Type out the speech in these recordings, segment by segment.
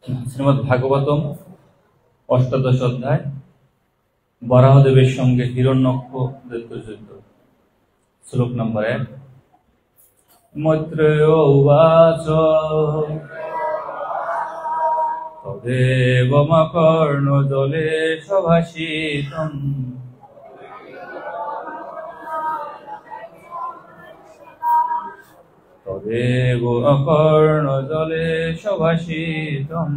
শ্রীমদ্ ভাগবতম অষ্টাদশ অধ্যায় বরাহদেবের সঙ্গে হিরণ্যক্ষ দৈত্যযুদ্ধ। শ্লোক নম্বর 1। মৈত্রেয় উবাচ তদেবমকর্ণ জলে সভাষিতম তদেব অকর্ণ জলে সভাষিতম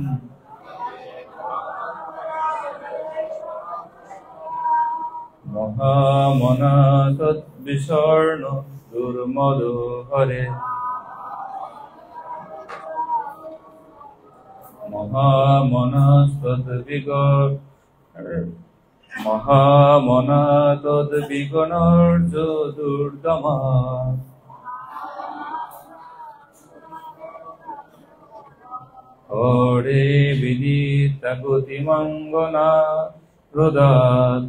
মহামনা তদ্বিষর্ণ দুর্মদ হরে মহামনা তদ্বিগণর্য দুর্দমা হরে বিদিতা গতিমঙ্গনা রোদাত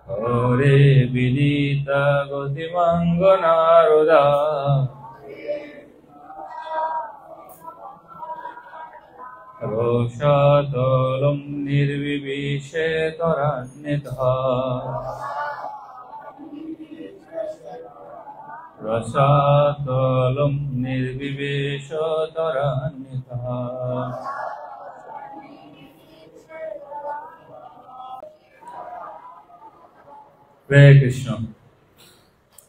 হরে বিদিতা গতিমঙ্গনা রোদাত রোষাতলম নির্বিবিশে তরান্বিতঃ রসাতলম নির্বিবেশ তরান্বিতঃ। হরে কৃষ্ণ।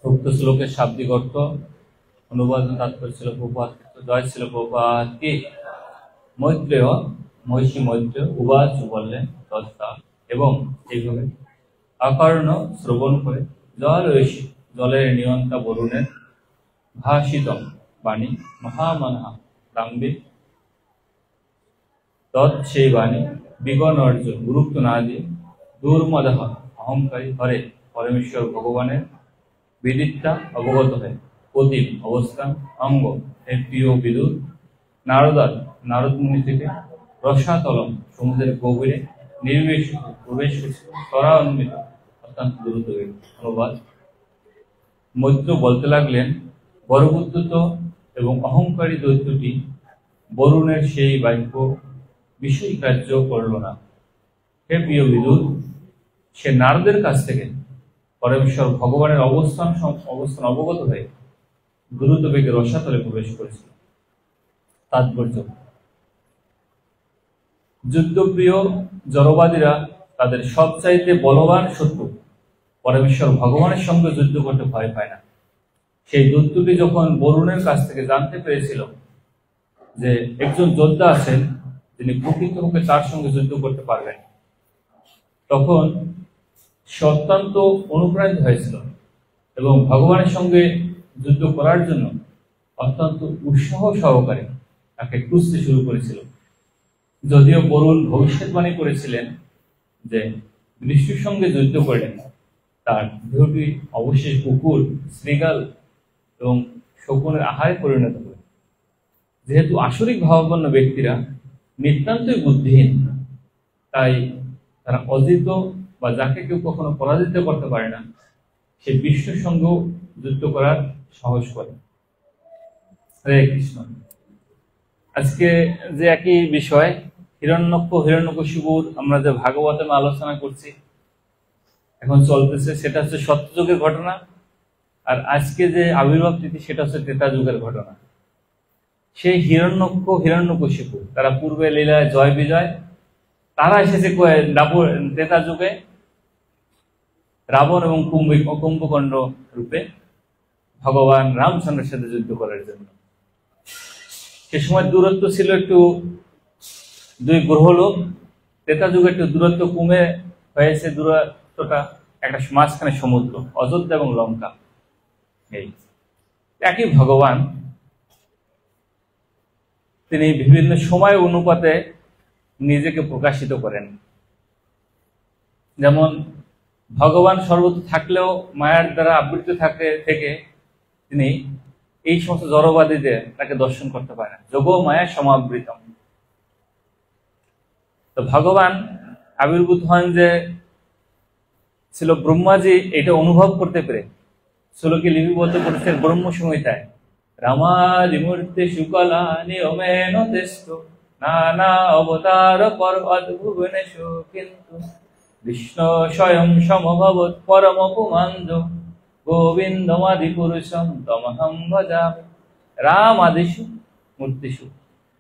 উক্ত শ্লোকের শাব্দিক অর্থ অনুবাদ তাৎপর্য ছিল প্রভুপাদ জয় ছিল প্রভুপাদ কি। মৈত্রেয় মহিষী মৈত্রেয় উবাচ বললেন তথা এবং এইভাবে অকর্ণ শ্রবণ করে জল ঐশী জলের নিয়ন্তা বরুণের ভাষিতম বাণী মহামনা দাম্ভিক তৎ সেই বাণী বিগণ অর্জুন গুরুত্ব না দিয়ে দুর্মদহ অহংকারী হরে পরমেশ্বর ভগবানের বিদিতা অবগত হয়ে প্রতিম অবস্থান অঙ্গ এর প্রিয় বিদুর নারদার নারদ মুনি থেকে রসাতলম সমুদ্রের গভীরে নির্বেশ প্রবেশ করছে ত্বরান্বিত অত্যন্ত দ্রুত অনুবাদ। মৈত্র বলতে লাগলেন গর্বোদ্যত এবং অহংকারী দৈত্যটি বরুণের সেই বাক্য বিষয় গ্রাহ্য করল না। হে প্রিয় বিদুর, সে নারদের কাছ থেকে পরমেশ্বর ভগবানের অবস্থান অবগত হয়ে দ্রুত বেগে রসাতলে প্রবেশ করেছিল। তাৎপর্য: যুদ্ধপ্রিয় জড়বাদীরা তাদের সবচাইতে বলবান শত্রু পরমেশ্বর ভগবানের সঙ্গে যুদ্ধ করতে ভয় পায় না। সেই দৈত্যটি যখন বরুণের কাছ থেকে জানতে পেরেছিল যে একজন যোদ্ধা আছেন যিনি প্রকৃতপক্ষে তার সঙ্গে যুদ্ধ করতে পারবেন, তখন সে অত্যন্ত অনুপ্রাণিত হয়েছিল এবং ভগবানের সঙ্গে যুদ্ধ করার জন্য অত্যন্ত উৎসাহ সহকারে তাকে খুঁজতে শুরু করেছিল। যদিও বরুণ ভবিষ্যৎবাণী করেছিলেন যে বিষ্ণুর সঙ্গে যুদ্ধ করলেন তার দেহটি অবশেষ কুকুর, শৃগাল এবং শকুনের আহারে পরিণত হবে। যেহেতু আসরিক ভাবাপন্ন ব্যক্তিরা নিতান্তই বুদ্ধিহীন, তাই তারা অজিত বা যাকে কেউ কখনো পরাজিত করতে পারে না সে বিষ্ণুর সঙ্গেও যুদ্ধ করার সাহস করে। হরে কৃষ্ণ। আজকে যে একই বিষয় হিরণ্যকশিপুর আমরা যে ভাগবতে আলোচনা করছি এখন চলতেছে, সেটা হচ্ছে সত্যযুগের ঘটনা। আর আজকে যে আবির্ভাব তিথি সেটা হচ্ছে ত্রেতা যুগের ঘটনা। সেই হিরণ্যকশিপু তারা পূর্বে লীলায় জয় বিজয়, তারা এসেছে ত্রেতা যুগে রাবণ এবং কুম্ভকর্ণ রূপে ভগবান রামচন্দ্রের সাথে যুদ্ধ করার জন্য। সে সময় দূরত্ব ছিল একটু 2 গ্রহলোক। ত্রেতা যুগে একটু দূরত্ব কমে হয়েছে, দূরত্বটা একটা মাঝখানে সমুদ্র, অযোধ্যা এবং লঙ্কা। এই একই ভগবান তিনি বিভিন্ন সময় অনুপাতে নিজেকে প্রকাশিত করেন। যেমন ভগবান সর্বত্র থাকলেও মায়ার দ্বারা আবৃত থেকে তিনি এই সমস্ত জড়বাদীদের তাকে দর্শন করতে পারে না। যোগ মায়া সমাবৃতম। তো ভগবান আবির্ভূত হন যে ছিল ব্রহ্মাজি এটা অনুভব করতে পেরে শ্লোকে লিপিবদ্ধ করেছেন ব্রহ্ম সংহিতায়। রামাদিমূর্তি শুকলা নিয়মেন তেষ্ট নানা অবতার পর্বত ভুবনেশু কিন্তু বিষ্ণু স্বয়ং সমভবৎ পরম পুমান্দ গোবিন্দমাদি পুরুষম তমহং ভজামি। রাম আদিশু মূর্তিষু,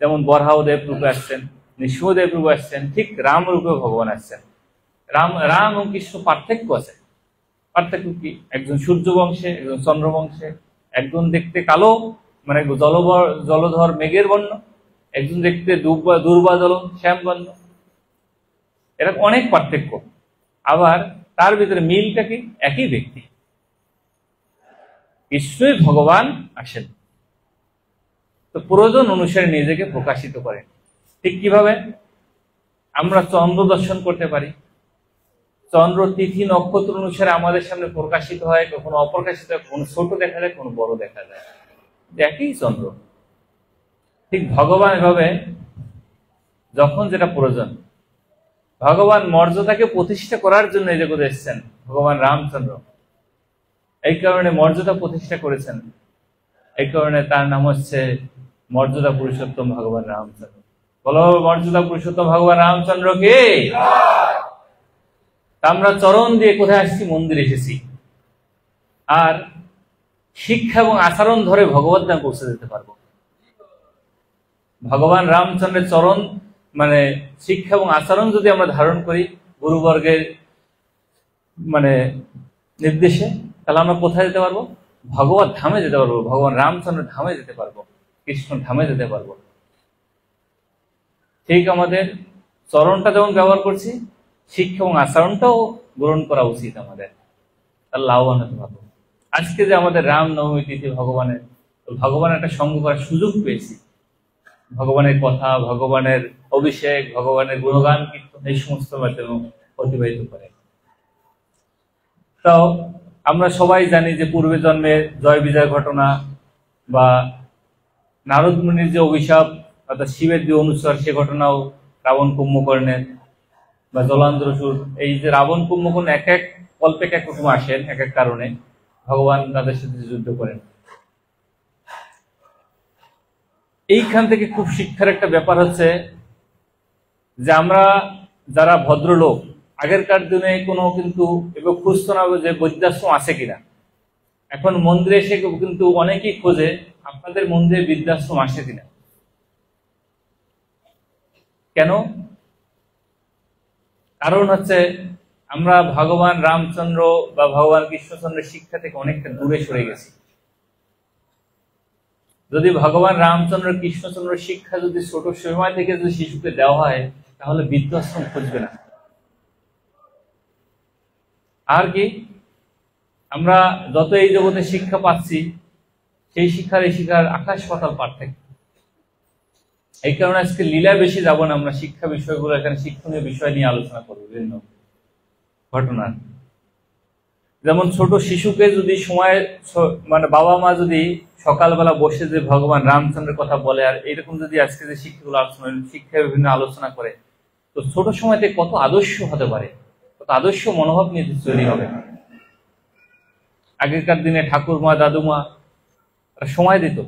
যেমন বরাহদেব রূপে আসছেন, নৃসিংহদেব রূপে আসছেন, ঠিক রাম রূপে ভগবান আসছেন। রাম এবং কৃষ্ণ পার্থক্য আছে। পার্থক্য কি? একজন সূর্য বংশে, একজন চন্দ্র বংশে, একজন দেখতে কালো মানে জলধর মেঘের বর্ণ, একজন দেখতে দুর্বাদল শ্যাম বর্ণ। এরকম অনেক পার্থক্য। আবার তার ভিতরে মিলটা কি? একই ব্যক্তি, কৃষ্ণই ভগবান আসেন। তো প্রয়োজন অনুসারে নিজেকে প্রকাশিত করেন। ঠিক কিভাবে? আমরা চন্দ্র দর্শন করতে পারি, চন্দ্র তিথি নক্ষত্র অনুসারে আমাদের সামনে প্রকাশিত হয়, কখনো অপ্রকাশিত হয়, কখনো ছোট দেখা যায়, কোনো বড় দেখা যায়, একই চন্দ্র। ঠিক ভগবান এভাবে যখন যেটা প্রয়োজন, ভগবান মর্যাদাকে প্রতিষ্ঠা করার জন্য এই জগতে এসেছেন ভগবান রামচন্দ্র। এই কারণে মর্যাদা প্রতিষ্ঠা করেছেন, এই কারণে তার নাম হচ্ছে মর্যাদা পুরুষোত্তম ভগবান রামচন্দ্র। বলো মর্যাদা পুরুষোত্তম ভগবান রামচন্দ্রকে। আমরা চরণ দিয়ে কোথায় আসছি? মন্দিরে এসেছি। আর শিক্ষা এবং আচরণ ধরে ভগবত ধামে পৌঁছে যেতে পারবো। ভগবান রামচন্দ্রের চরণ মানে শিক্ষা এবং আচরণ যদি আমরা ধারণ করি গুরুবর্গের মানে নির্দেশে, তাহলে আমরা কোথায় যেতে পারবো? ভগবত ধামে যেতে পারবো, ভগবান রামচন্দ্রের ধামে যেতে পারবো, কৃষ্ণ ধামে যেতে পারবো। ঠিক আমাদের চরণটা যেমন ব্যবহার করছি, শিক্ষা এবং আচরণটাও গ্রহণ করা উচিত আমাদের, তার লাভবান হতে পারবো। আজকে যে আমাদের রাম নবমী তিথি ভগবানের একটা সঙ্গ করার সুযোগ পেয়েছি। ভগবানের কথা, ভগবানের অভিষেক, ভগবানের গুণগান কীর্তন এই সমস্ত মাধ্যমে অতিবাহিত করে। তো আমরা সবাই জানি যে পূর্বে জন্মের জয় বিজয় ঘটনা বা নারদ মুনির যে অভিশাপ অর্থাৎ শিবের যে অনুসার, সে ঘটনাও রাবণ কুম্ভকর্ণের বা জলান্ধরসুর। এই যে রাবণ কুম্ভকর্ণ এক এক কল্পে এক রকম আসেন, এক এক কারণে ভগবান তাদের সাথে যুদ্ধ করেন। এইখান থেকে খুব শিক্ষার একটা ব্যাপার হচ্ছে যে আমরা যারা ভদ্রলোক, আগেরকার দিনে কোনো কিন্তু এবার খুঁজতো না যে বৃদ্ধাশ্রম আছে কিনা। এখন মন্দিরে এসে কিন্তু অনেকেই খোঁজে আপনাদের মন্দিরে বৃদ্ধাশ্রম আসে কিনা। কেন? কারণ হচ্ছে আমরা ভগবান রামচন্দ্র বা ভগবান কৃষ্ণচন্দ্রের শিক্ষা থেকে অনেকটা দূরে সরে গেছি। যদি ভগবান রামচন্দ্র কৃষ্ণচন্দ্র শিক্ষা যদি ছোট সময় থেকে যদি শিশুকে দেওয়া হয়, তাহলে বৃদ্ধাশ্রম খুঁজবে না। আর কি, আমরা যত এই জগতে শিক্ষা পাচ্ছি, সেই শিক্ষার এই শিক্ষার আকাশ পাতাল পার্থক্য। এই কারণে আজকে লীলা বেশি যাব না, আমরা শিক্ষা বিষয়গুলো এখানে শিক্ষণীয় বিষয় নিয়ে আলোচনা করবো। বিভিন্ন ঘটনা, যেমন ছোট শিশুকে যদি সময় মানে বাবা মা যদি সকালবেলা বসে যে ভগবান রামচন্দ্রের কথা বলে, আর এইরকম যদি আজকে যে শিক্ষাগুলো আলোচনা শিক্ষায় বিভিন্ন আলোচনা করে, তো ছোট সময়তে কত আদর্শ হতে পারে, কত আদর্শ মনোভাব নিয়ে তৈরি হবে। আগেকার দিনে ঠাকুরমা দাদুমা তারা সময় দিত,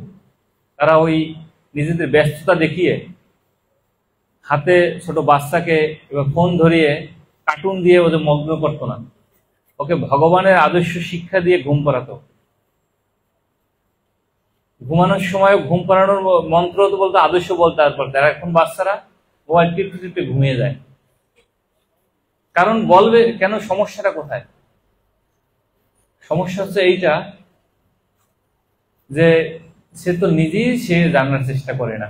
তারা ওই নিজেদের ব্যস্ততা দেখিয়ে হাতে ছোট বাচ্চাকে এবার ফোন ধরিয়ে কার্টুন দিয়ে ওদের মগ্ন করতো না, ওকে ভগবানের আদর্শ শিক্ষা দিয়ে ঘুম পাড়াতো। ঘুমানোর সময় ঘুম পাড়ানোর মন্ত্র তো বলতো, আদর্শ বলতে। তারপর তারা এখন বাচ্চারা মোবাইল টিপতে টিপতে ঘুমিয়ে যায়। কারণ বলবে কেন? সমস্যাটা কোথায়? সমস্যা হচ্ছে এইটা যে সে তো নিজেই সে জানার চেষ্টা করে না,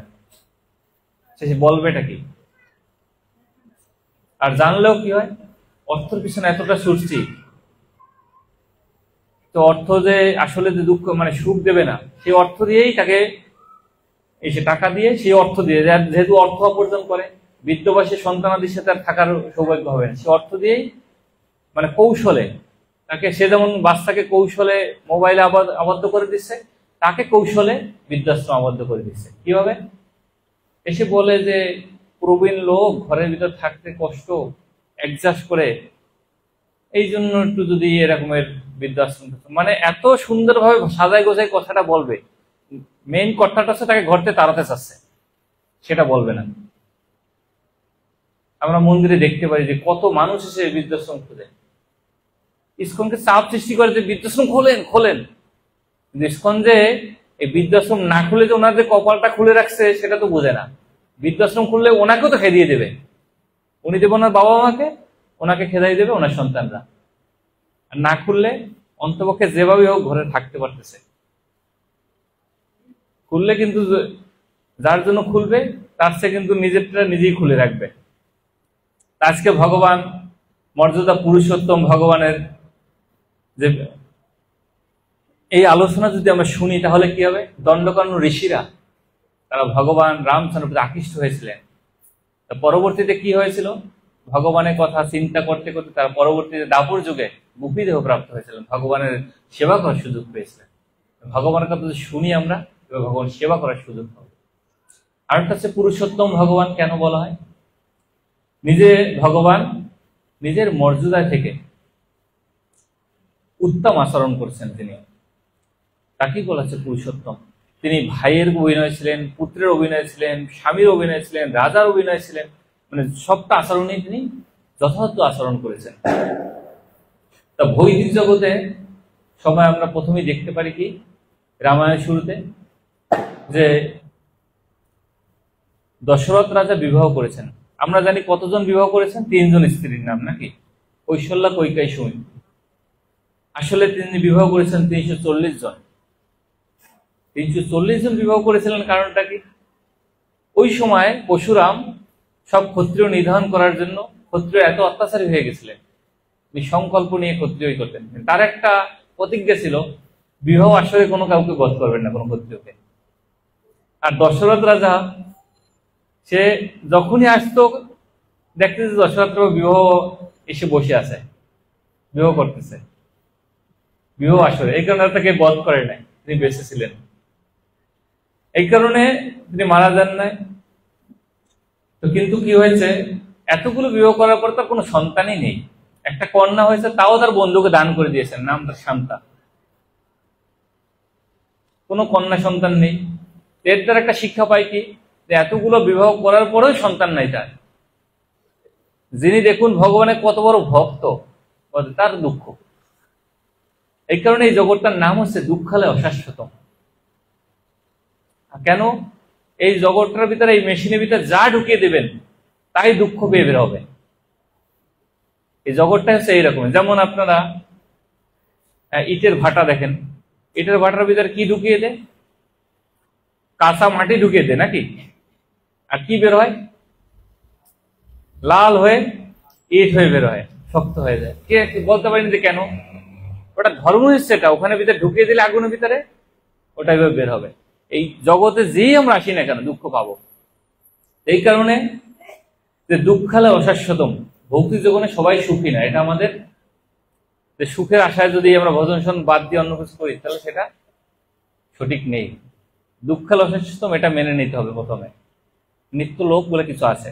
সে বলবেটা কি? আর জানলেও কি হয়? অর্থের পিছনে এতটা ছুটছি, তো অর্থ যে আসলে যে দুঃখ মানে সুখ দেবে না, সেই অর্থ দিয়েই তাকে এসে টাকা দিয়ে সেই অর্থ দিয়ে, যেহেতু অর্থ উপার্জন করে, বিদ্যবাসী সন্তানাদির সাথে আর থাকার সৌভাগ্য হবে না, সে অর্থ দিয়েই মানে কৌশলে তাকে, সে যেমন বাচ্চাকে কৌশলে মোবাইলে আবদ্ধ করে দিচ্ছে, তাকে কৌশলে বৃদ্ধাশ্রম আবদ্ধ করে দিচ্ছে। কিভাবে? এসে বলে যে প্রবীণ লোক, ঘরের ভিতর থাকতে কষ্ট, অ্যাডজাস্ট করে, এই জন্য একটু যদি এরকমের বৃদ্ধাশ্রম, মানে এত সুন্দরভাবে সাজায় গোছায় কথাটা বলবে, মেইন কর্তাটা হচ্ছে তাকে ঘর থেকে তাড়াতে চাচ্ছে, সেটা বলবে না। আমরা মন্দিরে দেখতে পাই যে কত মানুষ এসে বৃদ্ধাশ্রম খুঁজে, ইসকনকে চাপ সৃষ্টি করে যে বৃদ্ধাশ্রম খোলেন খোলেন। কিন্তু ইসকন যে এই বৃদ্ধাশ্রম না খুলে যে ওনার যে কপালটা খুলে রাখছে সেটা তো বোঝে না। বৃদ্ধাশ্রম খুললে ওনাকেও তো খেদিয়ে দেবে, উনি দেবে ওনার বাবা মাকে, ওনাকে খেদাই দেবে ওনার সন্তানরা। আর না খুললে অন্তপক্ষে যেভাবে হোক ঘরে থাকতে পারতেছে। খুললে কিন্তু যার জন্য খুলবে তার সে কিন্তু নিজেরটা নিজেই খুলে রাখবে। আজকে ভগবান মর্যাদা পুরুষোত্তম ভগবানের যে এই আলোচনা যদি আমরা শুনি তাহলে কি হবে, দণ্ডকারণ্য ঋষিরা তারা ভগবান রামচন্দ্রের প্রতি আকৃষ্ট হয়েছিলেন। পরবর্তীতে কি হয়েছিল, ভগবানের কথা চিন্তা করতে করতে তারা পরবর্তীতে দাপর যুগে গোপী দেহ প্রাপ্ত হয়েছিলেন, ভগবানের সেবা করার সুযোগ পেয়েছিলেন। ভগবানের কথা যদি শুনি আমরা ভগবান সেবা করার সুযোগ পাবো। আরেকটা হচ্ছে পুরুষোত্তম ভগবান কেন বলা হয়, নিজে ভগবান নিজের মর্যাদা থেকে উত্তম আচরণ করছেন, তিনি তাকেই বলা হচ্ছে পুরুষোত্তম। তিনি ভাইয়ের অভিনয় ছিলেন, পুত্রের অভিনয় ছিলেন, স্বামীর অভিনয় ছিলেন, রাজার অভিনয় ছিলেন, মানে সবটা আচরণেই তিনি যথাযথ আচরণ করেছেন। তা বৈদিক জগতে সময় আমরা প্রথমেই দেখতে পারি কি, রামায়ণ শুরুতে যে দশরথ রাজা বিবাহ করেছেন। আমরা জানি কতজন বিবাহ করেছেন, 3 জন স্ত্রীর নাম নাকি, কৌশল্যা, কৈকেয়ী, সুমিত্রা। আসলে তিনি বিবাহ করেছেন 340 জন। 340 জন বিবাহ করেছিলেন, কারণটা কি, ওই সময় পরশুরাম সব ক্ষত্রিয় নিধন করার জন্য, ক্ষত্রিয় এত অত্যাচারী হয়ে গেছিলেন, তিনি সংকল্প নিয়ে ক্ষত্রিয়ই করতেন। তার একটা প্রতিজ্ঞা ছিল, বিবাহ আসরে কোনো কাউকে বধ করবেন না, কোনো ক্ষত্রিয়কে। আর দশরথ রাজা সে যখনই আসতো দেখতে যে দশরথ বিবাহ এসে বসে আছে, বিবাহ করতেছে, বিবাহ আসরে, এই কারণে তাকে বধ করে নাই, তিনি বেঁচে ছিলেন, এই কারণে তিনি মারা যান নাই। তো কিন্তু কি হয়েছে, এতগুলো বিবাহ করার পর তার কোনো সন্তানই নেই। একটা কন্যা হয়েছে, তাও তার বন্ধুকে দান করে দিয়েছেন, নাম তার শান্তা। কোনো কন্যা সন্তান নেই। এর দ্বারা একটা শিক্ষা পাই কি, যে এতগুলো বিবাহ করার পরেও সন্তান নাই তার। যিনি দেখুন ভগবানের কত বড় ভক্ত, তার দুঃখ। এই কারণে এই জগৎটার নাম হচ্ছে দুঃখালয় অশাশ্বতম। কেন, এই জগৎটার ভিতরে, এই মেশিনের ভিতরে যা ঢুকিয়ে দেবেন তাই দুঃখ পেয়ে বের হবে। এই জগৎটা হচ্ছে এইরকম। যেমন আপনারা ইটের ভাটা দেখেন, ইটের ভাটার ভিতরে কি ঢুকিয়ে দেয়, কাঁচা মাটি ঢুকিয়ে দেয় নাকি, আর কি বের হয়, লাল হয়ে ইট হয়ে বের হয়, শক্ত হয়ে যায়। কে বলতে পারেনি যে কেন, ওটা ধর্ম হচ্ছে, এটা ওখানে ভিতরে ঢুকিয়ে দিলে আগুনের ভিতরে ওটা এভাবে বের হবে। এই জগতে যেই আমরা আসি না কেন দুঃখ পাবো। এই কারণে যে দুঃখালয় অশাশ্বতম, ভৌতিক জীবনে সবাই সুখী না, এটা আমাদের যে সুখের আশায় যদি আমরা ভজন শোন বাদ দিয়ে অন্য কিছু করি তাহলে সেটা সঠিক নেই। দুঃখালয় অশাশ্বতম, এটা মেনে নিতে হবে প্রথমে। নিত্য লোক বলে কিছু আছে।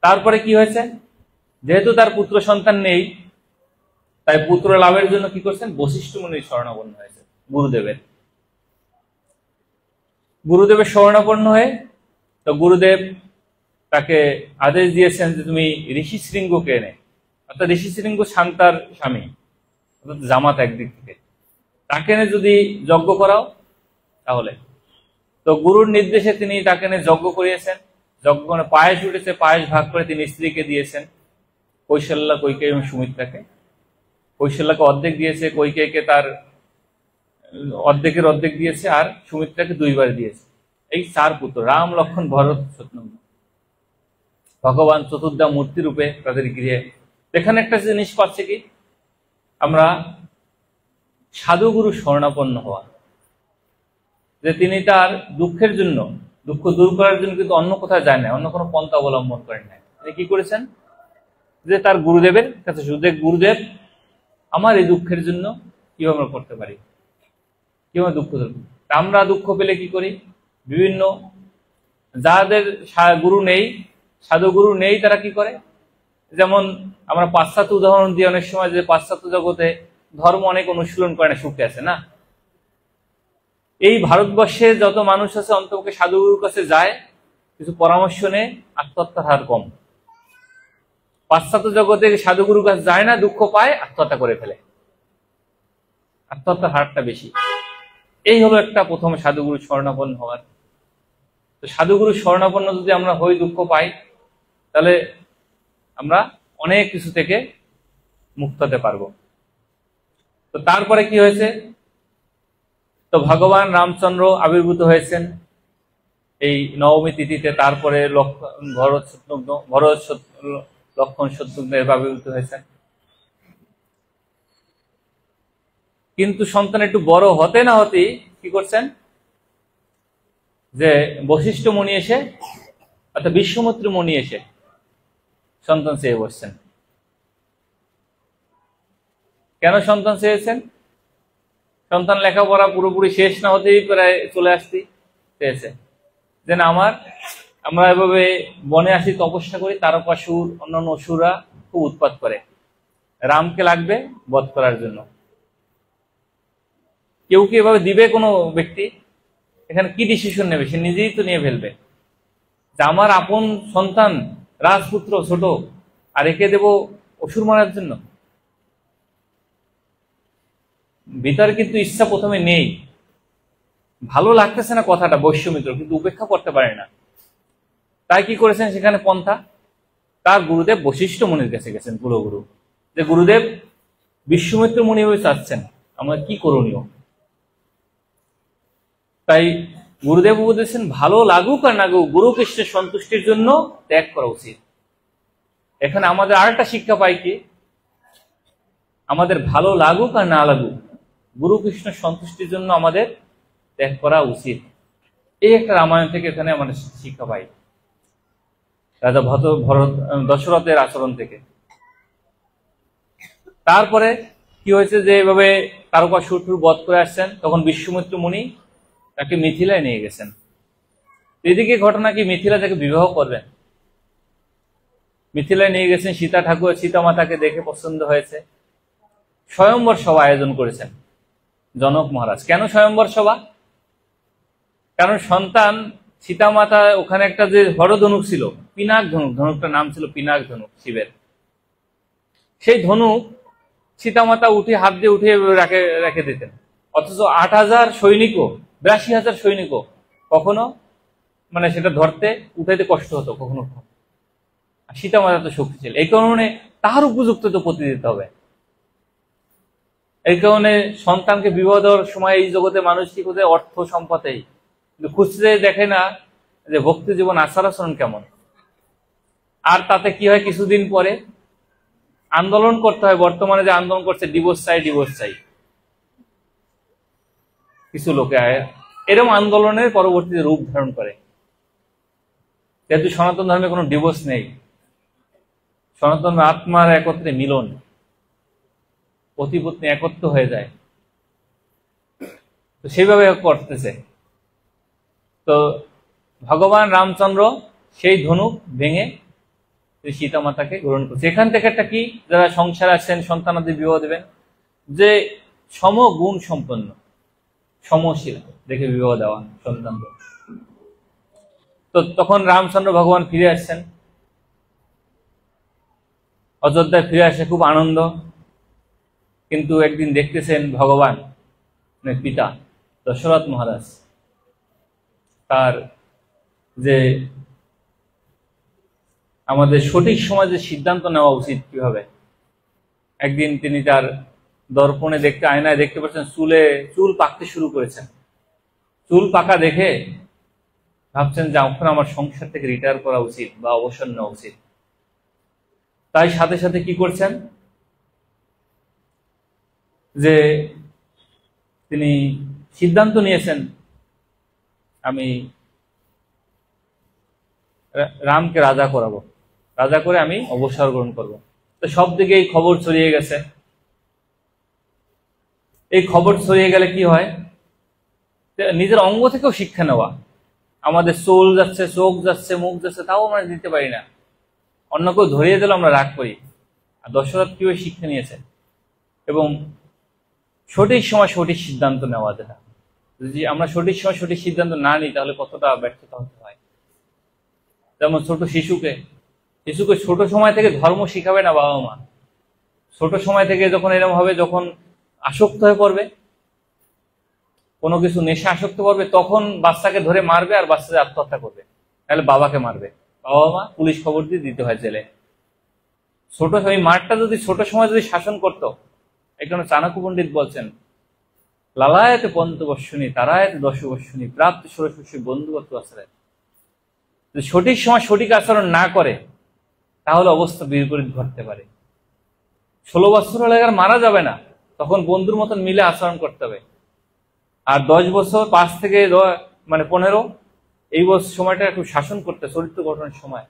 তারপরে কি হয়েছে, যেহেতু তার পুত্র সন্তান নেই, তাই পুত্র লাভের জন্য কি করছেন, বশিষ্ঠ মুনির শরণাপন্ন হয়েছে, গুরুদেবের শরণাপন্ন হয়ে। তো গুরুদেব তাকে আদেশ দিয়েছেন যে তুমি ঋষি শৃঙ্গকে এনে, অর্থাৎ ঋষি শৃঙ্গ শান্তার স্বামী, অর্থাৎ জামাত একদিক থেকে, তাকে এনে যদি যজ্ঞ করাও তাহলে। তো গুরুর নির্দেশে তিনি তাকে এনে যজ্ঞ করিয়েছেন। যজ্ঞ করে পায়েস উঠেছে, পায়েস ভাগ করে তিনি স্ত্রীকে দিয়েছেন, কৌশল্যা, কৈকেয়ী এবং সুমিত্রাকে। কৌশল্যাকে অর্ধেক দিয়েছে, কৈকেয়ীকে তার অর্ধেকের অর্ধেক দিয়েছে, আর সুমিত্রাকে 2 বার দিয়েছে। এই 4 পুত্র, রাম, লক্ষ্মণ, ভরত, শত্রুঘ্ন, ভগবান চতুর্দা মূর্তি রূপে তাদের গৃহে। এখানে একটা জিনিস পাচ্ছে কি, আমরা সাধুগুরু শরণাপন্ন হওয়া, যে তিনি তার দুঃখের জন্য, দুঃখ দূর করার জন্য কিন্তু অন্য কোথাও যায় না, অন্য কোনো পন্থা অবলম্বন করেন না। তিনি কি করেছেন, যে তার গুরুদেবের কাছে শুধু, গুরুদেব আমার এই দুঃখের জন্য কিভাবে আমরা করতে পারি, কিভাবে দুঃখ দূর। আমরা দুঃখ পেলে কি করি, বিভিন্ন যাদের গুরু নেই, সাধুগুরু নেই, তারা কি করে, যেমন আমরা পাশ্চাত্য উদাহরণ দিই অনেক সময়, যে পাশ্চাত্য জগতে ধর্ম অনেক অনুশীলন করে না, সুখে আছে না, এই ভারতবর্ষে যত মানুষ আছে অন্তপক্ষে সাধুগুরুর কাছে যায়, কিছু পরামর্শ নেয়, আত্মহত্যার হার কম। পাশ্চাত্য জগতে সাধুগুরুর কাছে যায় না, দুঃখ পায়, আত্মহত্যা করে ফেলে, আত্মহত্যার হারটা বেশি। এই হলো একটা প্রথম সাধুগুরু শরণাপন্ন হওয়ার। তো সাধুগুরু শরণাপন্ন যদি আমরা হই, দুঃখ পাই, তাহলে আমরা অনেক কিছু থেকে মুক্ত হতে পারবো। তো তারপরে কি হয়েছে, তো ভগবান রামচন্দ্র আবির্ভূত হয়েছেন এই নবমী তিথিতে। তারপরে লক্ষণ শত্রুঘ্নের আবির্ভূত হয়েছেন। কিন্তু সন্তান একটু বড় হতে না হতেই কি করছেন, যে বশিষ্ঠ মুনি এসে অর্থাৎ বিশ্বমিত্র মুনি এসে সন্তান চেয়ে বসছেন। কেন সন্তান চেয়েছেন? সন্তান লেখাপড়া পুরোপুরি শেষ না হতেই প্রায় চলে আসতে চেয়েছে, যে না আমরা এভাবে বনে আসি, তপস্যা করি, তারকাসুর অন্যান্য অসুররা খুব উৎপাত করে, রামকে লাগবে বধ করার জন্য। কেউ কি এভাবে দিবে কোনো ব্যক্তি? এখানে কি ডিসিশন নেবে? সে নিজেই তো নিয়ে ফেলবে যে আমার আপন সন্তান রাজপুত্র ছোট, আর একে দেব অসুর মারার জন্য। ভিতরে কিন্তু ইচ্ছা প্রথমে নেই, ভালো লাগতেছে না কথাটা বৈশ্যমিত্র, কিন্তু উপেক্ষা করতে পারে না। তাই কি করেছেন সেখানে পন্থা, তার গুরুদেব বশিষ্ঠ মুনির কাছে গেছেন, কুলগুরু, যে গুরুদেব বিশ্বমিত্র মুনি হয়ে চাচ্ছেন, আমরা কি করণীয়? তাই গুরুদেব বলেছেন ভালো লাগুক আর না লাগুক, গুরু কৃষ্ণের সন্তুষ্টির জন্য ত্যাগ করা উচিত। এখানে আমাদের আরেকটা শিক্ষা পাই কি, আমাদের ভালো লাগুক আর না লাগুক, গুরু কৃষ্ণের সন্তুষ্টির জন্য আমাদের ত্যাগ করা উচিত। এই একটা রামায়ণ থেকে এখানে আমরা শিক্ষা পাই, রাজা দশরথের আচরণ থেকে। তারপরে কি হয়েছে, যে এভাবে তারকাসুর বধ করে আসছেন, তখন বিশ্বমিত্র মুনি তাকে মিথিলায় নিয়ে গেছেন। এদিকে ঘটনা কি, মিথিলা তাকে বিবাহ করবেন, মিথিলায় নিয়ে গেছেন। সীতা মাতাকে দেখে পছন্দ হয়েছে, স্বয়ম্বর সভা আয়োজন করেছেন জনক মহারাজ। কেন স্বয়ম্বর সভা? কারণ সন্তান সীতা মাতা, ওখানে একটা যে হরধনুক ছিল, পিনাক ধনুক, ধনুকটার নাম ছিল পিনাক ধনুক শিবের, সেই ধনুক সীতা মাতা হাত দিয়ে উঠিয়ে রেখে দিতেন। অথচ 8,000 সৈনিকও, 82,000 সৈনিকও কখনো সেটা ধরতে উঠাইতে কষ্ট হতো কখনো। সীতা মাতা তো শক্তিশালী, এই কারণে তার উপযুক্ত তো প্রতি দিতে হবে। এই কারণে সন্তানকে বিবাহ দেওয়ার সময় এই জগতে মানুষ কি করতে, অর্থ সম্পদেই, কিন্তু খুঁজতে দেখে না যে ভক্তি জীবন আচার আচরণ কেমন। আর তাতে কি হয়, কিছুদিন পরে আন্দোলন করতে হয়। বর্তমানে যে আন্দোলন করছে, ডিভোর্স চাই, কিছু লোকে এরকম আন্দোলনের পরবর্তীতে রূপ ধারণ করে। যেহেতু সনাতন ধর্মে কোনো ডিভোর্স নেই, সনাতন আত্মার একত্রে মিলন, পতি পত্নী একত্র হয়ে যায়, তো সেইভাবে করতেছে। তো ভগবান রামচন্দ্র সেই ধনুক ভেঙে সীতা মাতাকে গ্রহণ করছে। এখান থেকে একটা কি, যারা সংসারে আছেন, সন্তানাদি বিবাহ দেবেন, যে সমগুণ সম্পন্ন, সমশীল দেখে বিবাহ দেওয়া সন্তান। তো তখন রামচন্দ্র ভগবান ফিরে আসছেন, অযোধ্যায় ফিরে আসে, খুব আনন্দ। কিন্তু একদিন দেখতেছেন ভগবান পিতা দশরথ মহারাজ তার যে আমাদের সঠিক সময় যে সিদ্ধান্ত নেওয়া উচিত কিভাবে, একদিন তিনি তার দর্পণে আয়নায় দেখতে পাচ্ছেন চুল পাকতে শুরু করেছেন। চুল পাকা দেখে ভাবছেন যে এখন আমার সংসার থেকে রিটায়ার করা উচিত বা অবসর নেওয়া উচিত। তাই সাথে সাথে কি করছেন, যে তিনি সিদ্ধান্ত নিয়েছেন আমি রামকে রাজা করাবো, রাজা করে আমি অবসর গ্রহণ করব। তো সব দিকে এই খবর ছড়িয়ে গেছে। এই খবর ছড়িয়ে গেলে কি হয়, নিজের অঙ্গ থেকেও শিক্ষা নেওয়া। আমাদের চোখ যাচ্ছে, মুখ যাচ্ছে, তাও আমরা দিতে পারি না, অন্য কেউ ধরিয়ে দিলে আমরা রাগ করি। আর দশরথ কিভাবে শিক্ষা নিয়েছে এবং সঠিক সময় সঠিক সিদ্ধান্ত নেওয়া, যেটা যদি আমরা সঠিক সময় সঠিক সিদ্ধান্ত না নিই তাহলে কতটা ব্যর্থতা হতে হয়। যেমন ছোট শিশুকে ছোট সময় থেকে ধর্ম শিখাবে না বাবা মা, ছোট সময় থেকে যখন এরকম হবে, যখন আসক্ত হয়ে পড়বে, কোনো কিছু নেশা আসক্ত করবে, তখন বাচ্চাকে ধরে মারবে আর বাচ্চা আত্মহত্যা করবে, তাহলে বাবাকে মারবে, বাবা মা পুলিশ খবর দিয়ে দিতে হয় জেলে। ছোট ওই মারটা যদি ছোট সময় যদি শাসন করতো, এখানে চাণক্য পণ্ডিত বলছেন, লালায়তে পঞ্চবর্ষণী তারায়তে দশবর্ষণী প্রাপ্ত ষোড়শী বন্ধুত্ব আচরণ। যদি সঠিক সময় সঠিক আচরণ না করে তাহলে অবস্থা বিপরীত ঘটতে পারে। 16 বছর হলে আর মারা যাবে না, তখন বন্ধুর মতন মিলে আচরণ করতে হবে। আর 10 বছর 5 থেকে 15 এই বছর সময়টা একটু শাসন করতে, চরিত্র গঠনের সময়।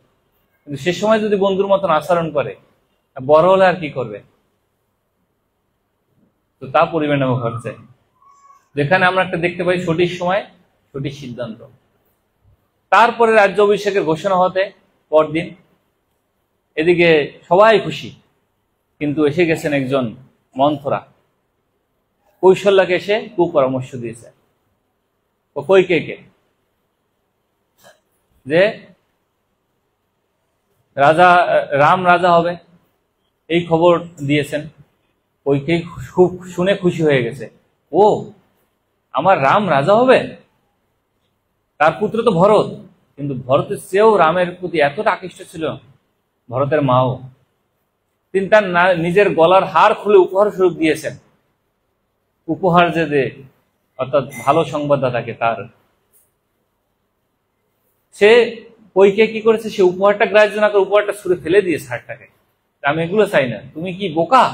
কিন্তু সে সময় যদি বন্ধুর মতন আচরণ করে, বড় হলে আর কি করবে? তো তা পরিণামে ঘটছে, যেখানে আমরা একটা দেখতে পাই সঠিক সময় সঠিক সিদ্ধান্ত। তারপরে রাজ্য অভিষেকের ঘোষণা হতে পরদিন এদিকে সবাই খুশি, কিন্তু এসে গেছেন একজন মন্থরা, কৌশল্যাকে এসে কুপরামর্শ দিয়েছে কৈকেয়ীকে যে রাম রাজা হবে, এই খবর দিয়েছেন। কৈকেয়ী খুব শুনে খুশি হয়ে গেছে, ও আমার রাম রাজা হবে। তার পুত্র তো ভরত, কিন্তু ভরতের চেয়েও রামের প্রতি এতটা আকৃষ্ট ছিল ভরতের মাও, তিনি তার নিজের গলার হার খুলে উপহার স্বরূপ দিয়েছেন। উপহার যে দে, অর্থাৎ ভালো সংবাদদাতাকে, তার সে কৈকেয়ী কি করেছে, সে উপহারটা গ্রাহ্য না করে উপহারটা ছুঁড়ে ফেলে দিয়েছে হারটাকে। আমি এগুলো চাই না, তুমি কি বোকা?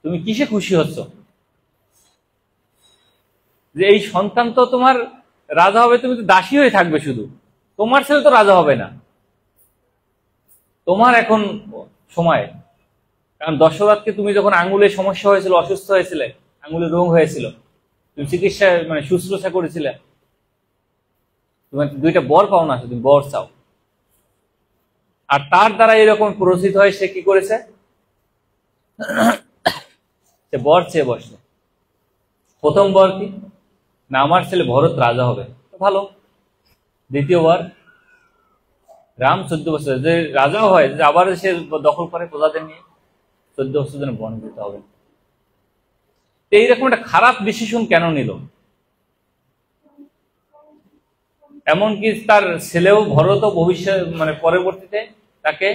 তুমি কিসে খুশি হচ্ছ? যে এই সন্তান তো তোমার রাজা হবে, তুমি তো দাসী হয়ে থাকবে শুধু, তোমার ছেলে তো রাজা হবে না। তোমার এখন সময়, কারণ দশরথকে তুমি যখন আঙ্গুলে সমস্যা হয়েছিল, অসুস্থ হয়েছিলে, আঙ্গুলে রোগ হয়েছিল, তুমি চিকিৎসা শুশ্রূষা করেছিলে, তুমি 2টা বর পাও না, তুমি বর চাও। আর তার দ্বারা এরকম প্ররোচিত হয়, সে কি করেছে, সে বর চেয়ে বসলো। প্রথম বর কি না, আমার ছেলে ভরত রাজা হবে, ভালো। দ্বিতীয় বর, রাম 14 বছর যে রাজাও হয়, যে আবার সে দখল করে প্রজাদের নিয়ে, 14 বছর জন্য বন দিতে হবে। এইরকম একটা খারাপ ডিসিশন কেন নিল? এমনকি তার ছেলেও ভরতও ভবিষ্যৎ পরবর্তীতে তাকে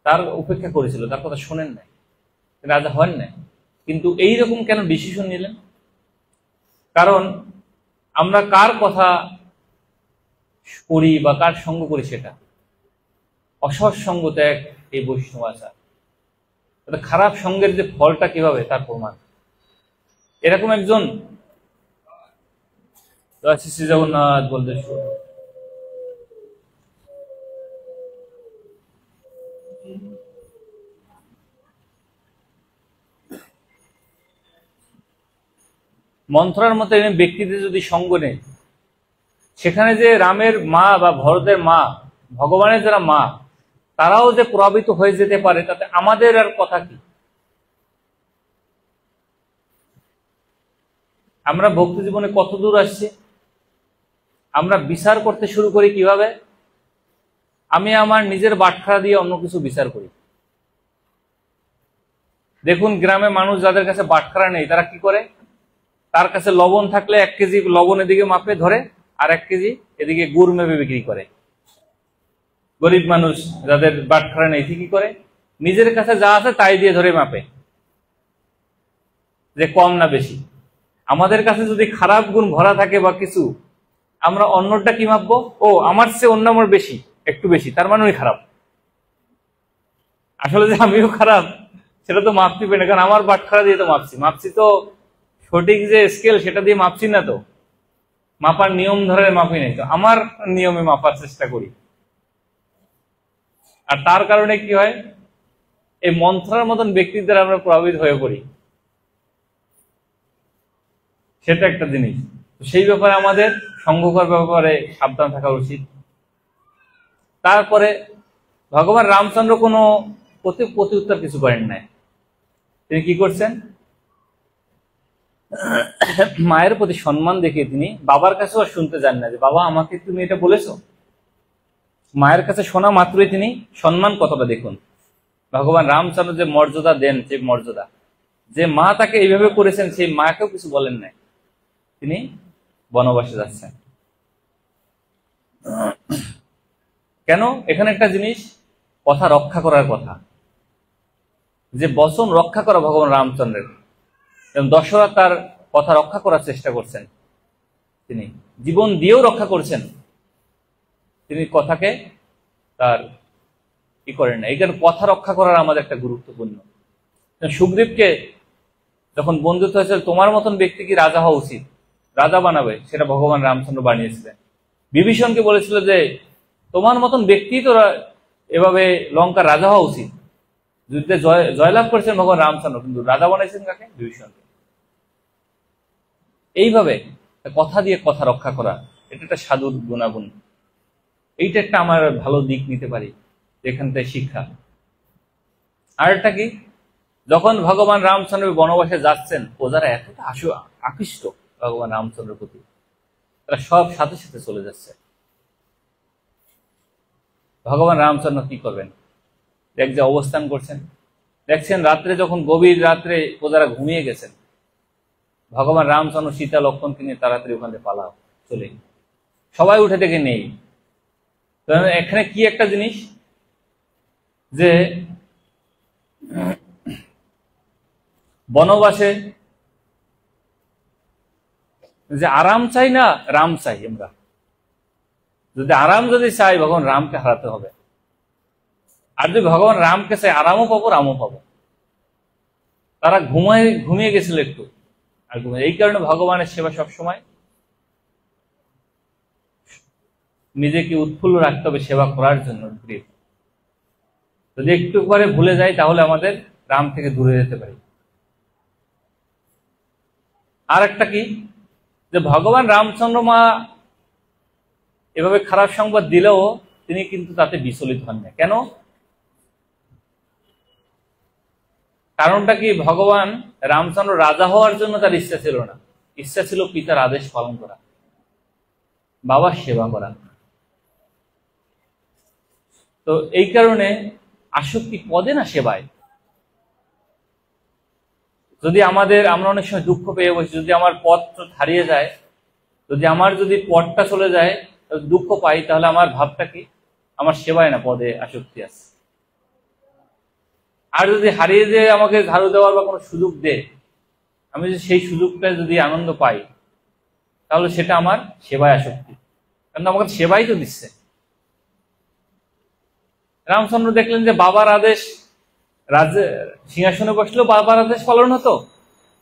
তার উপেক্ষা করেছিল, তার কথা শোনেন নাই, রাজা হন নাই। কিন্তু এইরকম কেন ডিসিশন নিলেন? কারণ আমরা কার কথা করি বা কার সঙ্গ করি, সেটা অসৎ সঙ্গ ত্যাগ, এই বৈষ্ণব আচার, খারাপ সঙ্গের যে ফলটা কিভাবে তার প্রমাণ। এরকম একজন শ্রী জগন্নাথ বলদেশ্বর মন্থরার মতো ব্যক্তিদের যদি সঙ্গ নেই, সেখানে যে রামের মা বা ভরতের মা, ভগবানের যারা মা, তারাও যে প্রভাবিত হয়ে যেতে পারে, তাতে আমাদের আর কথা কি? আমরা ভক্তি জীবনে কত দূর আসছি, আমরা বিচার করতে শুরু করি কিভাবে? আমি আমার নিজের বাটখারা দিয়ে অন্য কিছু বিচার করি। দেখুন, গ্রামে মানুষ যাদের কাছে বাটখারা নেই, তারা কি করে, তার কাছে লবণ থাকলে 1 কেজি লবণ এদিকে মাপে ধরে, আর 1 কেজি এদিকে গুড় মেপে বিক্রি করে। গরিব মানুষ যাদের বাটখারা নেই, কি করে, নিজের কাছে যা আছে তাই দিয়ে ধরে মাপে, যে কম না বেশি। আমাদের কাছে যদি খারাপ গুণ ভরা থাকে বা কিছু, আমরা অন্যটা কি মাপবো, ও আমার চেয়ে অন্য আমার বেশি, একটু বেশি, তার মানে ওই খারাপ। আসলে যে আমিও খারাপ সেটা তো মাপতে পারি না, কারণ আমার বাটখারা দিয়ে তো মাপছি তো সঠিক যে স্কেল সেটা দিয়ে মাপছি না, তো মাপার নিয়ম ধরে মাপি নাই, তো আমার নিয়মে মাপার চেষ্টা করি। আর তার কারণে কি হয়, এই মন্থরার মতন ব্যক্তির দ্বারা আমরা প্রভাবিত হয়ে পড়ি, সেটা একটা জিনিস। সেই ব্যাপারে আমাদের সঙ্গকর ব্যাপারে সাবধান থাকা উচিত। তারপরে ভগবান রামচন্দ্র কোনো প্রতি উত্তর কিছু করেন নাই। তিনি কি করছেন, মায়ের প্রতি সম্মান দেখে তিনি বাবার কাছেও আর শুনতে যান না যে বাবা আমাকে তুমি এটা বলেছো। মায়ের কাছে শোনা মাত্রই তিনি সম্মান কতটা দেখুন। ভগবান রামচন্দ্র যে মর্যাদা দেন, যে মর্যাদা, যে মা তাকে এইভাবে করেছেন সেই মাকেও কিছু বলেন নাই, তিনি বনবাসে যাচ্ছেন। কেন? এখানে একটা জিনিস, কথা রক্ষা করার কথা, যে বচন রক্ষা করা ভগবান রামচন্দ্রের। দশরথ তার কথা রক্ষা করার চেষ্টা করছেন, তিনি জীবন দিয়েও রক্ষা করছেন, তিনি কথাকে তার কি করেন না। এই কারণে কথা রক্ষা করার আমাদের একটা গুরুত্বপূর্ণ। সুগ্রীবকে যখন বন্ধুত্ব হয়েছিল, তোমার মতন ব্যক্তি কি রাজা হওয়া উচিত, রাজা বানাবে, সেটা ভগবান রামচন্দ্র বানিয়েছিলেন। বিভীষণকে বলেছিল যে তোমার মতন ব্যক্তি তো এভাবে লঙ্কার রাজা হওয়া উচিত। যুদ্ধে জয়লাভ করেছেন ভগবান রামচন্দ্র, কিন্তু রাজা বানাইছেন কাকে? বিভীষণকে। এইভাবে কথা দিয়ে কথা রক্ষা করা, এটা একটা সাধুর গুণাগুণ। এইটা একটা আমার ভালো দিক নিতে পারি, এখান থেকে শিক্ষা। আর একটা কি, যখন ভগবান রামচন্দ্র বনবাসে যাচ্ছেন, প্রজারা এতটা আকৃষ্ট ভগবান রামচন্দ্রের প্রতি, তারা সব সাথে সাথে চলে যাচ্ছে। ভগবান রামচন্দ্র কি করবেন? এক যে অবস্থান করছেন, দেখছেন রাত্রে, যখন গভীর রাত্রে প্রজারা ঘুমিয়ে গেছেন, ভগবান রামচন্দ্র সীতা লক্ষ্মণকে নিয়ে তাড়াতাড়ি ওখানে পালাও চলে, সবাই উঠে থেকে নেই। এখানে কি একটা জিনিস, যে বনবাসে যে আরাম চাই না, রাম চাই। আমরা যদি আরাম যদি চাই, ভগবান রামকে হারাতে হবে। আর যদি ভগবান রামকে চাই, আরামও পাবো, রামও পাবো। তারা ঘুমিয়ে গেছিল একটু, আর এই কারণে ভগবানের সেবা সবসময় নিজেকে উৎফুল্ল রাখতে হবে সেবা করার জন্য। যদি একটু পরে ভুলে যাই, তাহলে আমাদের রাম থেকে দূরে যেতে পারি। আর একটা কি, যে ভগবান রামচন্দ্র মা এভাবে খারাপ সংবাদ দিলেও তিনি কিন্তু তাতে বিচলিত হন না। কেন? কারণটা কি, ভগবান রামচন্দ্র রাজা হওয়ার জন্য তার ইচ্ছা ছিল না, ইচ্ছা ছিল পিতার আদেশ পালন করা, বাবার সেবা করা। তো এই কারণে আসক্তি পদে না সেবায়। যদি আমরা অনেক সময় দুঃখ পেয়ে বসি, যদি আমার পথ হারিয়ে যায়, যদি আমার যদি পথটা চলে যায়, দুঃখ পাই, তাহলে আমার ভাবটা কি, আমার সেবায় না, পদে আসক্তি আছে। আর যদি হারিয়ে যেয়ে আমাকে ঝাড়ু দেওয়ার বা কোনো সুযোগ দেয়, আমি যদি সেই সুযোগটা যদি আনন্দ পাই, তাহলে সেটা আমার সেবায় আসক্তি, কারণ আমাকে সেবাই তো দিচ্ছে। রামচন্দ্র দেখলেন যে বাবার আদেশ, সিংহাসনে বসলেও বাবার আদেশ পালন হতো,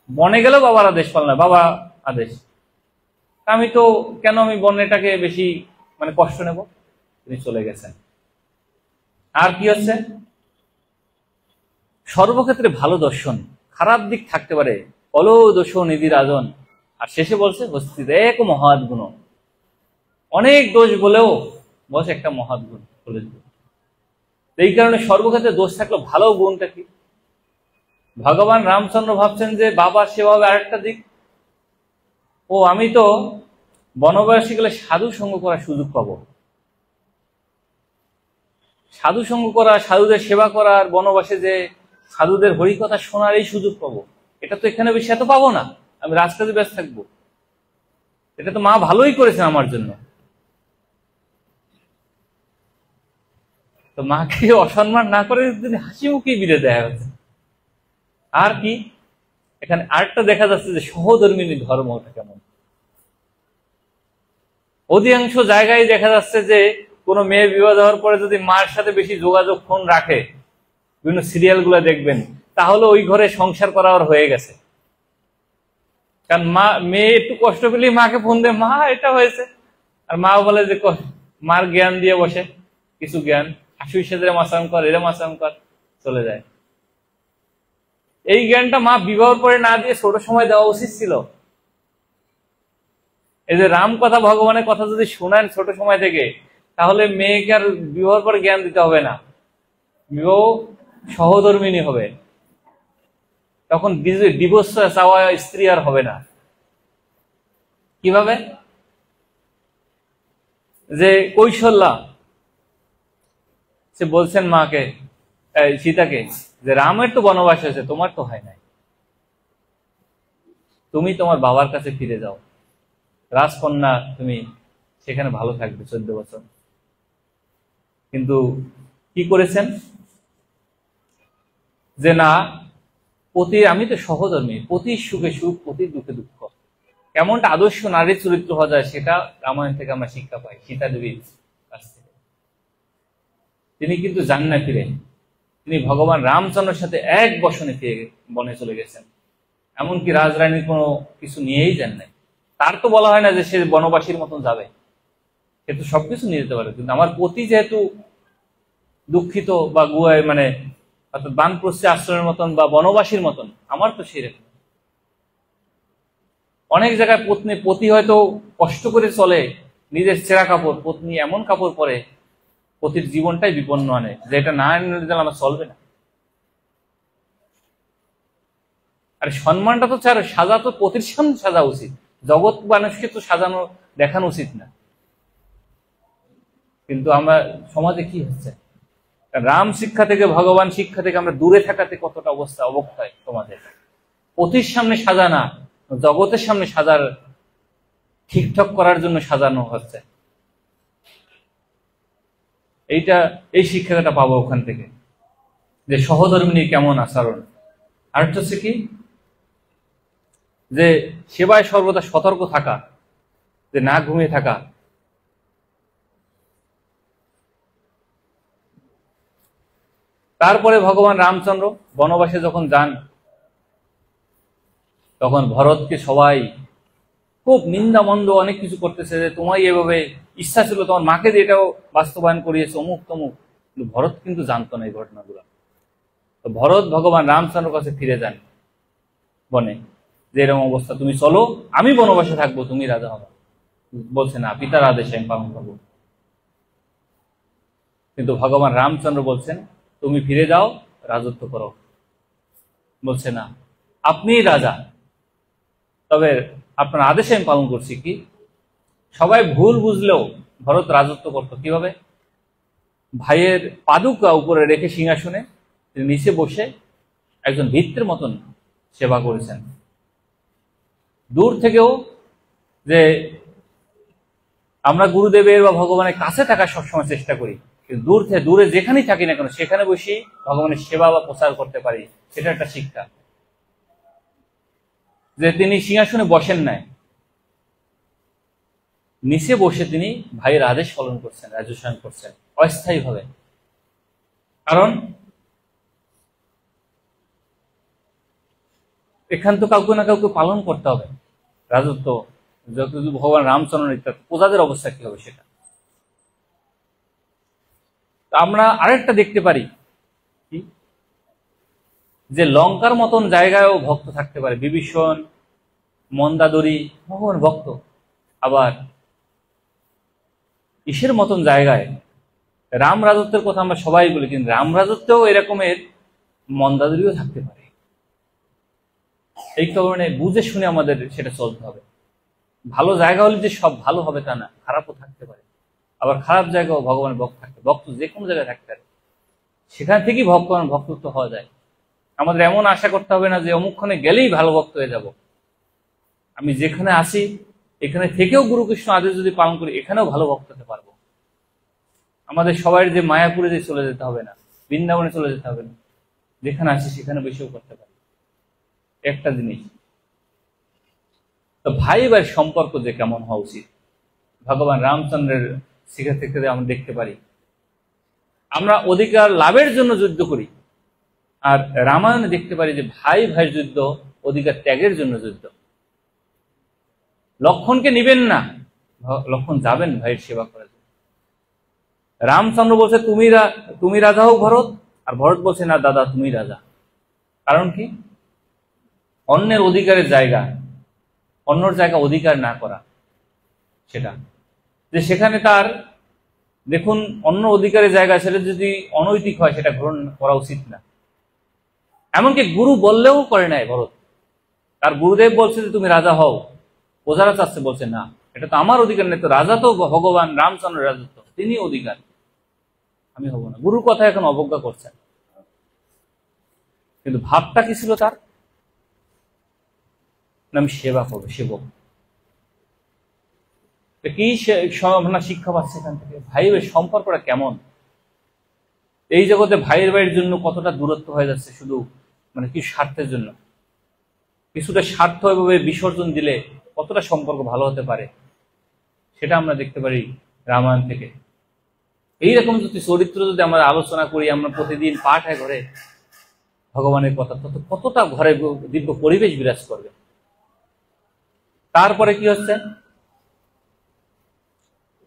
বনে গেলেও বাবার আদেশ পালন হয়, বাবা আদেশ। আমি তো কেন আমি বনেটাকে বেশি কষ্ট নেব, তিনি চলে গেছেন। আর কি হচ্ছে, সর্বক্ষেত্রে ভালো দর্শন, খারাপ দিক থাকতে পারে, কলো দোষ নিধি রাজন। আর শেষে বলছে হস্তিত এক মহৎ গুণ, অনেক দোষ বলেও বলছে একটা মহৎ গুণ বলে। এই কারণে সর্বক্ষেত্রে দোষ থাকলো, ভালো গুণটা কি? ভগবান রামচন্দ্র ভাবছেন যে বাবার সেবা হবে আরেকটা দিক। আমি তো বনবাসী গেলে সাধু সঙ্গ করার সুযোগ পাবো, সাধু সঙ্গ করা, সাধুদের সেবা করার, বনবাসে যে সাধুদের হরিকথা শোনার এই সুযোগ পাবো। এটা তো এখানে বেশি এত পাবো না, আমি রাজকাজে ব্যস্ত থাকবো। এটা তো মা ভালোই করেছেন আমার জন্য। তো মাকে অসম্মান না করে যদি হাসি মুখে বিদায় দেয়া হচ্ছে। আর কি, এখানে আরেকটা দেখা যাচ্ছে যে সহধর্মিনী ধর্মটা কেমন। অধিকাংশ জায়গায় দেখা যাচ্ছে যে কোনো মেয়ে বিবাহ দেওয়ার পরে যদি মার সাথে বেশি যোগাযোগ ফোন রাখে, বিভিন্ন সিরিয়াল গুলা দেখবেন, তাহলে ওই ঘরে সংসার করা ওর হয়ে গেছে। কারণ মেয়ে একটু কষ্ট পেলেই মাকে ফোন দেয়, মা এটা হয়েছে। আর মা বলে যে মার জ্ঞান দিয়ে বসে, কিছু জ্ঞান, হাসি সাথে মাসাম কর, এরা মাসাম কর, চলে যায়। এই জ্ঞানটা মা বিবাহের পরে না দিয়ে ছোট সময় দেওয়া উচিত ছিল। এই যে রাম কথা, ভগবানের কথা যদি শোনেন ছোট সময় থেকে, তাহলে মেয়েকে আর বিবাহের পরে জ্ঞান দিতে হবে না, বিবাহ সহধর্মিনী হবে। তখন ডিভোর্স চাওয়া স্ত্রী আর হবে না। কিভাবে? যে কৌশল্যা সে বলছেন মাকে, সীতাকে, যে রামের তো বনবাস হয়েছে, তোমার তো হয় নাই, তুমি তোমার বাবার কাছে ফিরে যাও, রাজকন্যা তুমি সেখানে ভালো থাকবে 14 বছর। কিন্তু কি করেছেন? যে না, আমি তো সহধর্মী, পতির সুখে সুখ, পতির দুঃখে দুঃখ। কেমনটা আদর্শ নারীর চরিত্র হওয়া যায় সেটা রামায়ণ থেকে আমরা শিক্ষা পাই, সীতা দেবীর কাছ থেকে। তিনি কিন্তু যান না ফিরে, তিনি ভগবান রামচন্দ্রের সাথে এক বসনে ফিরে বনে চলে গেছেন। এমনকি রাজরানীর কোনো কিছু নিয়েই যান নাই। তার তো বলা হয় না যে সে বনবাসীর মতন যাবে, সে তো সবকিছু নিয়ে যেতে পারে, কিন্তু আমার পতি যেহেতু দুঃখিত বা গুয়ায় মানে অর্থাৎ বানপ্রস্থি আশ্রমের মতন বা বনবাসীর মতন, আমার তো সেরকম। অনেক জায়গায় পতি হয়তো কষ্ট করে চলে, নিজের ছেঁড়া কাপড়, পত্নী এমন কাপড় পরে পতির জীবনটাই বিপন্ন আনে, যে এটা না এনে দিলে আমার চলবে না। আর সম্মানটা তো ছাড়, সাজা তো পতির সামনে সাজা উচিত, জগৎ মানুষকে তো সাজানো দেখানো উচিত না। কিন্তু আমরা সমাজে কি হচ্ছে, রাম শিক্ষা থেকে, ভগবান শিক্ষা থেকে আমরা দূরে থাকাতে কতটা অবস্থা অবক্ষয় সমাজে। পতির সামনে সাজা না, জগতের সামনে সাজার, ঠিকঠাক করার জন্য সাজানো হচ্ছে। এই শিক্ষাটা পাবো ওখান থেকে, যে সহধর্মিনীর কেমন আচরণ। আরেকটা হচ্ছে কি, যে সেবায় সর্বদা সতর্ক থাকা, যে না ঘুমিয়ে থাকা। তারপরে ভগবান রামচন্দ্র বনবাসে যখন যান, তখন ভরতকে সবাই খুব নিন্দা মন্দ অনেক কিছু করতেছে, যে তোমায় এভাবে ইচ্ছা ছিল তোমার মাকে দিয়ে এটাও বাস্তবায়ন করিয়েছে, অমুক তমুক। কিন্তু ভরত কিন্তু জানতো না এই ঘটনাগুলো। তো ভরত ভগবান রামচন্দ্রের কাছে ফিরে যান বনে, যে এরকম অবস্থা, তুমি চলো, আমি বনবাসে থাকবো, তুমি রাজা হবা। বলছে না, পিতার আদেশে আমি পালন করবো। কিন্তু ভগবান রামচন্দ্র বলছেন, তুমি ফিরে যাও, রাজত্ব করো। বলছে না, আপনিই রাজা, তবে আপনার আদেশে আমি পালন করছি। কি? সবাই ভুল বুঝলেও ভরত রাজত্ব করত কিভাবে? ভাইয়ের পাদুকা উপরে রেখে সিংহাসনে তিনি নিচে বসে একজন ভিত্তির মতন সেবা করেছেন। দূর থেকেও, যে আমরা গুরুদেবের বা ভগবানের কাছে থাকার সবসময় চেষ্টা করি, কিন্তু দূরে যেখানেই থাকি না কেন সেখানে বসে ভগবানের সেবা বা প্রচার করতে পারি, সেটা একটা শিক্ষা। যে তিনি সিংহাসনে বসেন নাই, নিচে বসে তিনি ভাইয়ের আদেশ পালন করছেন, রাজস্বায়ন করছেন অস্থায়ীভাবে। কারণ এখান তো কাউকে না কাউকে পালন করতে হবে রাজত্ব। যতদিন ভগবান রামচন্দ্র ইত্যাদি, প্রজাদের অবস্থা কি হবে সেটা। আমরা আরেকটা দেখতে পারি কি, যে লঙ্কার মতন জায়গায়ও ভক্ত থাকতে পারে। বিভীষণ, মন্দাদরি ভগবান ভক্ত। আবার ইসের মতন জায়গায় রাম রাজত্বের কথা আমরা সবাই বলি, কিন্তু রাম রাজত্বেও এরকমের মন্দাদরিও থাকতে পারে। এই কারণে বুঝে শুনে আমাদের সেটা চলতে হবে। ভালো জায়গা হলে যে সব ভালো হবে তা না, খারাপও থাকতে পারে। আবার খারাপ জায়গাও ভগবানের ভক্ত থাকতে, ভক্ত যে কোনো জায়গায় থাকতে পারে, সেখান থেকেই ভক্তত্ব হওয়া যায়। আমাদের এমন আশা করতে হবে না যে অমুকক্ষণে গেলেই ভালো ভক্ত হয়ে যাব। আমি যেখানে আসি এখানে থেকেও গুরুকৃষ্ণ আদেশ যদি পালন করি, এখানেও ভালো ভক্ত হতে পারবো। আমাদের সবাই যে মায়াপুরে যে চলে যেতে হবে না, বৃন্দাবনে চলে যেতে হবে না, যেখানে আসি সেখানে বেশিও করতে পারি। একটা জিনিস তো, ভাই ভাইয়ের সম্পর্ক যে কেমন হওয়া উচিত, ভগবান রামচন্দ্রের শিক্ষা থেকে আমরা দেখতে পারি। আমরা অধিকার লাভের জন্য যুদ্ধ করি, আর রামায়ণে দেখতে পারি যে ভাই ভাইয়ের যুদ্ধ অধিকার ত্যাগের জন্য যুদ্ধ। লক্ষণকে নিবেন না, লক্ষণ যাবেন ভাইয়ের সেবা করার জন্য। রামচন্দ্র বলছে তুমি রাজা হোক ভরত, আর ভরত বলছে না দাদা তুমি রাজা। কারণ কি? অন্যের অধিকারের জায়গা, অন্যর জায়গা অধিকার না করা, সেটা যে সেখানে তার, দেখুন অন্য অধিকারের জায়গা সেটা যদি অনৈতিক হয় সেটা গ্রহণ করা উচিত না। এমনকি গুরু বললেও করে নাই ভরত। তার গুরুদেব বলছে যে তুমি রাজা হও, প্রজারা চাচ্ছে, বলছে না, এটা তো আমার অধিকার নেই, তো রাজা তো ভগবান রামচন্দ্রের রাজত্ব, তিনি অধিকার, আমি হব না। গুরুর কথা এখন অবজ্ঞা করছেন, কিন্তু ভাবটা কি ছিল তার? আমি সেবা করবো, সেবক। কি আমরা শিক্ষা পাচ্ছি এখান থেকে? ভাই সম্পর্কটা কেমন? এই জগতে ভাইয়ের ভাইয়ের জন্য কতটা দূরত্ব হয়ে যাচ্ছে, শুধু মানে কি স্বার্থের জন্য। কিছুটা স্বার্থ এভাবে বিসর্জন দিলে কতটা সম্পর্ক ভালো হতে পারে, সেটা আমরা দেখতে পারি রামায়ণ থেকে। এইরকম যদি চরিত্র যদি আমরা আলোচনা করি, আমরা প্রতিদিন পাঠ হয় ঘরে ভগবানের কথা, তত কতটা ঘরে দিব্য পরিবেশ বিরাজ করবে। তারপরে কি হচ্ছে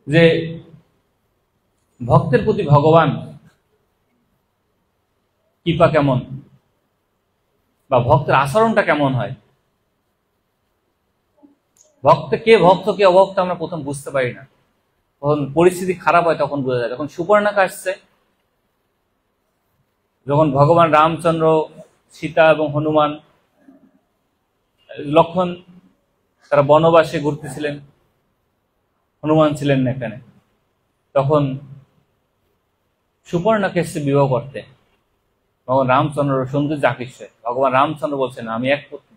যে ভক্তের প্রতি ভগবান কৃপা কেমন, বা ভক্তের আচরণটা কেমন হয়। কে ভক্ত কে অভক্ত আমরা প্রথম বুঝতে পারি না, যখন পরিস্থিতি খারাপ হয় তখন বোঝা যায়। যখন সুপর্ণাকা আসছে, যখন ভগবান রামচন্দ্র, সীতা এবং হনুমান, লক্ষণ তারা বনবাসে ঘুরতেছিলেন, হনুমান ছিলেন না এখানে, তখন সুপর্ণাকে এসে বিবাহ করতে ভগবান রামচন্দ্র সৌন্দর্য আকৃষ্ট। ভগবান রামচন্দ্র বলছেন আমি এক পুত্র,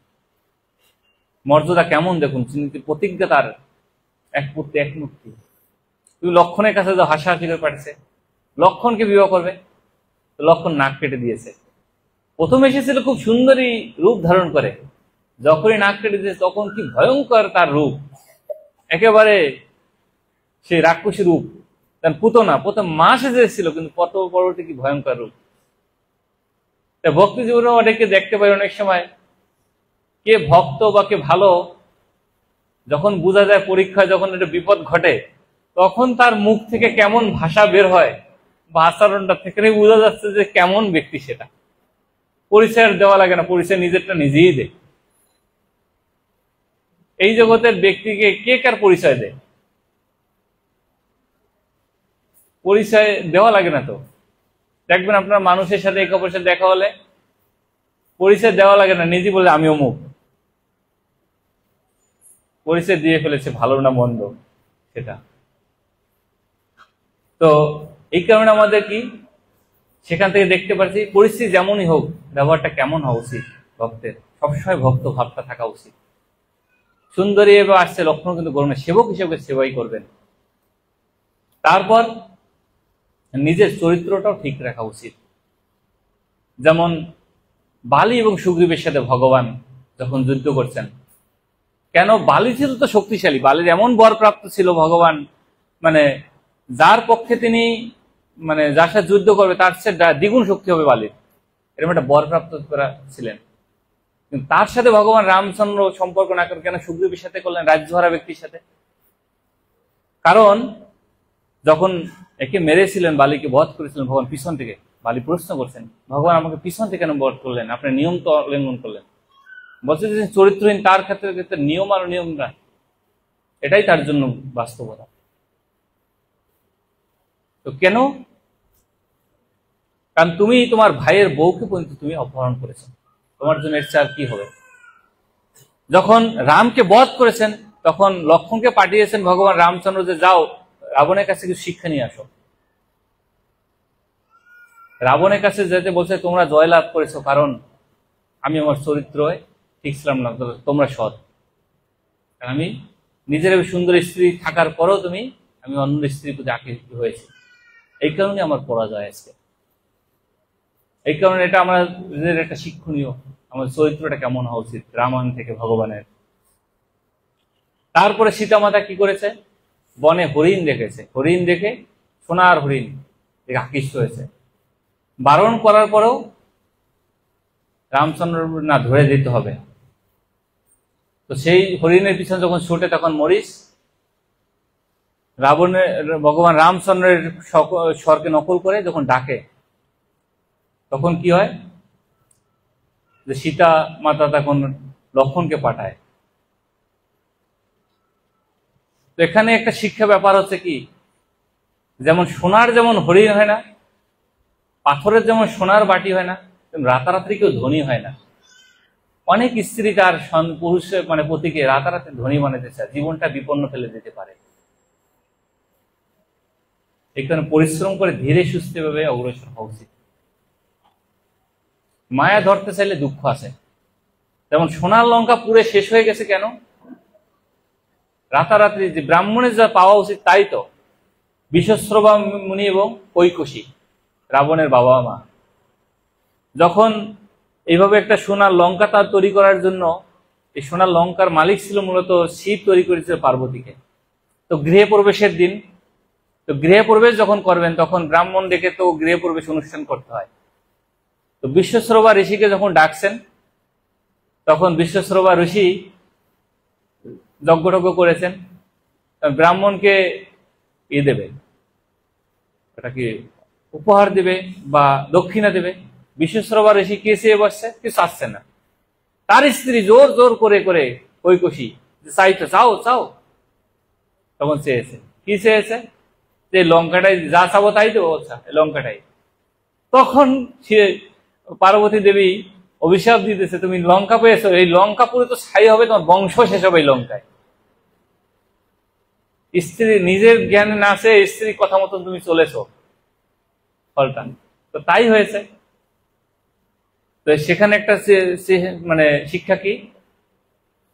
মর্যাদা কেমন দেখুন, প্রতিজ্ঞা তার, এক পুত্র এক মূর্তি। তুমি লক্ষণের কাছে তো হাসাহাসি করে পাঠিয়েছে, লক্ষণকে বিবাহ করবে, তো লক্ষণ নাক কেটে দিয়েছে। প্রথমে এসেছিল খুব সুন্দরী রূপ ধারণ করে, যখনই নাক কেটে দিয়েছে তখন কি ভয়ঙ্কর তার রূপ, একেবারে সেই রাক্ষসী রূপ। তার পুতনা প্রথম মা সেজেছিল, কিন্তু পরবর্তী কি ভয়ঙ্কর রূপ। ভক্তি জীবনে অনেকে দেখতে পাই অনেক সময় কে ভক্ত বা কে ভালো, যখন বোঝা যায় পরীক্ষায় যখন একটা বিপদ ঘটে, তখন তার মুখ থেকে কেমন ভাষা বের হয় বা আচরণটা থেকে বোঝা যাচ্ছে যে কেমন ব্যক্তি সেটা। পরিচয় দেওয়া লাগে না, পরিচয় নিজেরটা নিজেই দেয়। এই জগতের ব্যক্তিকে কে কার পরিচয় দেয়? পরিচয় দেওয়া লাগে না তো। দেখবেন আপনার মানুষের সাথে একে অপরের সাথে দেখা হলে পরিচয় দেওয়া লাগে না, নিজে বলে আমি অমুক। পরিচয় দিয়ে ফেলেছে, ভালো না মন্দ সেটা। তো এই কারণে আমাদের কি সেখান থেকে দেখতে পাচ্ছি পরিস্থিতি যেমনই হোক, ব্যবহারটা কেমন হওয়া উচিত ভক্তের, সবসময় ভক্ত ভাবটা থাকা উচিত। সুন্দরী এবার আসছে, লক্ষণ কিন্তু করবেন, সেবক হিসেবে সেবাই করবেন। তারপর নিজের চরিত্রটাও ঠিক রাখা উচিত। যেমন বালি এবং সুগ্রীবের সাথে ভগবান যখন যুদ্ধ করছেন, কেন বালি ছিল তো শক্তিশালী, বালির এমন বর প্রাপ্ত ছিল ভগবান, মানে যার পক্ষে তিনি মানে যার সাথে যুদ্ধ করবে তার সাথে দ্বিগুণ শক্তি হবে বালির, এরকম একটা বর প্রাপ্ত করা ছিলেন। কিন্তু তার সাথে ভগবান রামচন্দ্র সম্পর্ক না করে কেন সুগ্রীবের সাথে করলেন, রাজ্যহারা ব্যক্তির সাথে? কারণ যখন একে মেরেছিলেন, বালিকে বধ করেছিলেন ভগবান পিছন থেকে, বালি প্রশ্ন করছেন ভগবান আমাকে পিছন থেকে কেন বধ করলেন, আপনি নিয়ম তো লঙ্ঘন করলেন। বলছে যে চরিত্রহীন তার ক্ষেত্রে নিয়ম আর নিয়ম না, এটাই তার জন্য বাস্তবতা। তো কেন? কারণ তুমি তোমার ভাইয়ের বউকে পর্যন্ত তুমি অপহরণ করেছো, তোমার জন্য এর চার কি হবে? যখন রামকে বধ করেছেন তখন লক্ষ্মণকে পাঠিয়েছেন ভগবান রামচন্দ্র যে যাও রাবণের কাছে কিছু শিক্ষা নিয়ে আসো। রাবণের কাছে যেতে বলছে তোমরা জয়লাভ করেছো কারণ আমি আমার চরিত্র ঠিক ছিলাম না, তোমরা সৎ। আমি নিজের সুন্দর স্ত্রী থাকার পরেও আমি অন্য স্ত্রীর প্রতি আকৃষ্ট হয়েছি, এই কারণে আমার পরাজয় আজকে। এই কারণে এটা আমাদের একটা শিক্ষণীয়, আমার চরিত্রটা কেমন হওয়া উচিত রামায়ণ থেকে ভগবানের। তারপরে সীতা মাতা কি করেছে, বনে হরিণ দেখেছে, হরিণ দেখে সোনার হরিণ দেখে আকৃষ্ট হয়েছে। বারণ করার পরেও রামচন্দ্র না ধরে দিতে হবে, তো সেই হরিণের পিছনে যখন ছুটে তখন মরিচ ভগবান রামচন্দ্রের স্বরকে নকল করে যখন ডাকে তখন কি হয়, যে সীতা মাতা তখন লক্ষণকে পাঠায়। তো এখানে একটা শিক্ষা ব্যাপার হচ্ছে কি, যেমন সোনার যেমন হরিণ হয় না, পাথরের যেমন সোনার বাটি হয় না, রাতারাতি কেউ ধনী হয় না। অনেক স্ত্রী তার পুরুষ মানে পতিকে রাতারাতি ধনী বানাতে চায়, জীবনটা বিপন্ন ফেলে দিতে পারে। এখানে পরিশ্রম করে ধীরে সুস্থে ভাবে অগ্রসর হওয়া উচিত। মায়া ধরতে চাইলে দুঃখ আছে। যেমন সোনার লঙ্কা পুরে শেষ হয়ে গেছে কেন? রাতারাতি যে ব্রাহ্মণের যা পাওয়া উচিত তাই তো। বিশ্বশ্রবা মুনি এবং কৈকসী, রাবণের বাবা মা, যখন এইভাবে একটা সোনার লঙ্কা তার তৈরি করার জন্য, এই সোনার লঙ্কার মালিক ছিল মূলত শিব, তৈরি করেছিল পার্বতীকে। তো গৃহে প্রবেশের দিন, তো গৃহে প্রবেশ যখন করবেন তখন ব্রাহ্মণ ডেকে তো গৃহে প্রবেশ অনুষ্ঠান করতে হয়। তো বিশ্বশ্রবা ঋষিকে যখন ডাকছেন, তখন বিশ্বশ্রবা ঋষি যজ্ঞটজ্ঞ করেছেন, ব্রাহ্মণকে দেবে, এটা কি উপহার দেবে বা দক্ষিণা দেবে। বিশ্বশ্রবা ঋষি কে চেয়ে বসছে? কিছু চাচ্ছে না। তার স্ত্রী জোর জোর করে করে কৈকসী চাইতো, চাও চাও, তখন চেয়েছে। কি চেয়েছে? যে লঙ্কাটাই যা চাবো তাই দেবো, আচ্ছা লঙ্কাটাই। তখন সে পার্বতী দেবী অভিশাপ দিতেছে, তুমি লঙ্কা পেয়েছো, এই লঙ্কা পুরো তো ছাই হবে, তোমার বংশ শেষ হবে এই লঙ্কায়। স্ত্রী নিজের জ্ঞানে না আসে, স্ত্রীর কথা মতন তুমি চলেছো, ফলটা তো তাই হয়েছে। তো সেখানে একটা মানে শিক্ষা কি,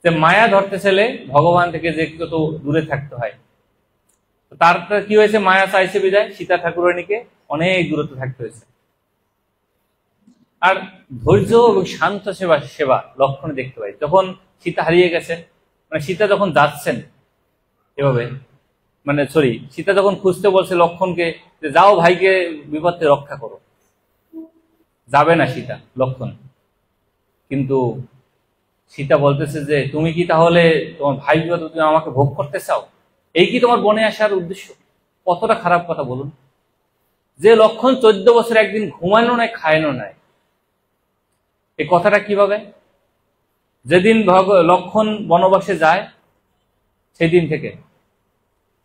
যে মায়া ধরতে চাইলে ভগবান থেকে যে কত দূরে থাকতে হয়। তার কি হয়েছে? মায়া চাইছে বিদায় সীতা ঠাকুরানীকে অনেক দূরত্ব থাকতে হয়েছে। আর ধৈর্য এবং শান্ত সেবা লক্ষণ দেখতে পাই। যখন সীতা হারিয়ে গেছে, মানে সীতা যখন যাচ্ছেন এভাবে, মানে সীতা যখন খুঁজতে বলছে লক্ষণকে যে যাও ভাইকে বিপদ থেকে রক্ষা করো, যাবে না সীতা, লক্ষণ। কিন্তু সীতা বলতেছে যে তুমি কি তাহলে তোমার ভাই বিপদ তুমি আমাকে ভোগ করতে চাও? এই কি তোমার বনে আসার উদ্দেশ্য? কতটা খারাপ কথা বলুন। যে লক্ষণ 14 বছর একদিন ঘুমানো নাই, খায়ানো নাই, এই কথাটা কিভাবে? যেদিন লক্ষণ বনবাসে যায় সেদিন থেকে,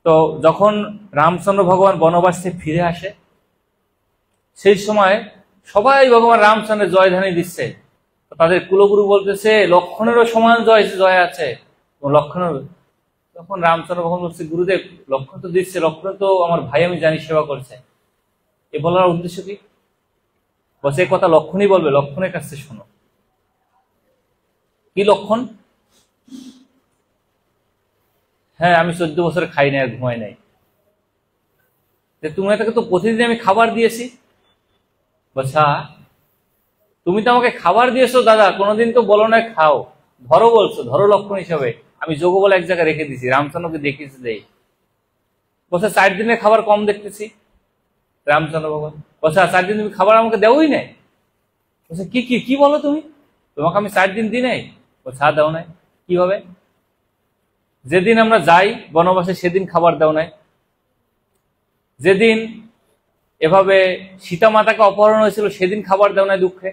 তো যখন রামচন্দ্র ভগবান বনবাস থেকে ফিরে আসে, সেই সময় সবাই ভগবান রামচন্দ্রের জয়ধ্বনি দিচ্ছে। তাদের কুলগুরু বলতেছে লক্ষণেরও সমান জয় আছে লক্ষণের। তখন রামচন্দ্র ভগবান বলছে, গুরুদেব লক্ষণ তো দিচ্ছে, লক্ষণ তো আমার ভাই, আমি জানি সেবা করছে, এ বলার উদ্দেশ্য কি? বলছে এ কথা লক্ষণই বলবে, লক্ষণের কাছে শোনো। কি লক্ষণ? হ্যাঁ, আমি 14 বছর খাই নাই আর ঘুমাই নাই। তুমি তাকে তো প্রতিদিন আমি খাবার দিয়েছি। বলছা তুমি তো আমাকে খাবার দিয়েছো দাদা, কোনোদিন তো বলো না খাও, ধরো বলছো, ধরো লক্ষণ হিসাবে। আমি যোগ বলে এক জায়গায় রেখে দিছি, রামচন্দ্রকে দেখিয়েছি দেই। বলছে 4 দিনের খাবার কম দেখতেছি। রামচন্দ্র ভগবান বলছে 4 দিন তুমি খাবার আমাকে দেওই নাই। বলছে কি কি কি বলো তুমি, তোমাকে আমি 4 দিন দিই নাই? বলছে দাও নাই। কিভাবে? যেদিন আমরা যাই বনবাসে সেদিন খাবার দাও নাই। যেদিন এভাবে সীতা মাতাকে অপহরণ হয়েছিল সেদিন খাবার দাও নাই দুঃখে।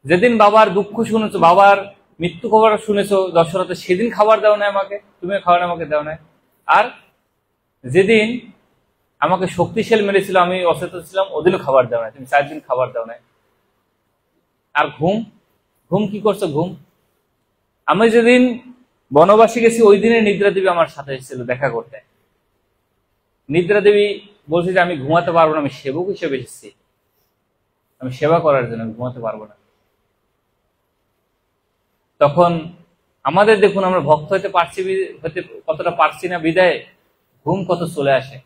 যেদিন বাবার দুঃখ শুনেছো, বাবার মৃত্যু খবর শুনেছো দশরথে, সেদিন খাবার দাও নাই আমাকে, তুমি খাবার আমাকে দাও নাই। আর যেদিন আমাকে শক্তিশালী মেরেছিল, আমি অচেতন ছিলাম, ওদিনও খাবার দাও নাই, তুমি 4 দিন খাবার দাও নাই। আর ঘুম, ঘুম কি করছো? ঘুম আমি যেদিন বনবাসী গেছি ওই দিনে নিদ্রা দেবী আমার সাথে এসেছিল দেখা করতে। নিদ্রা দেবী বলছে যে আমি ঘুমাতে পারবো না, আমি সেবক হিসেবে এসেছি, আমি সেবা করার জন্য, আমি ঘুমাতে পারবো না। তখন আমাদের দেখুন, আমরা ভক্ত হতে কতটা পারছি না, বিদায় ঘুম কত চলে আসে,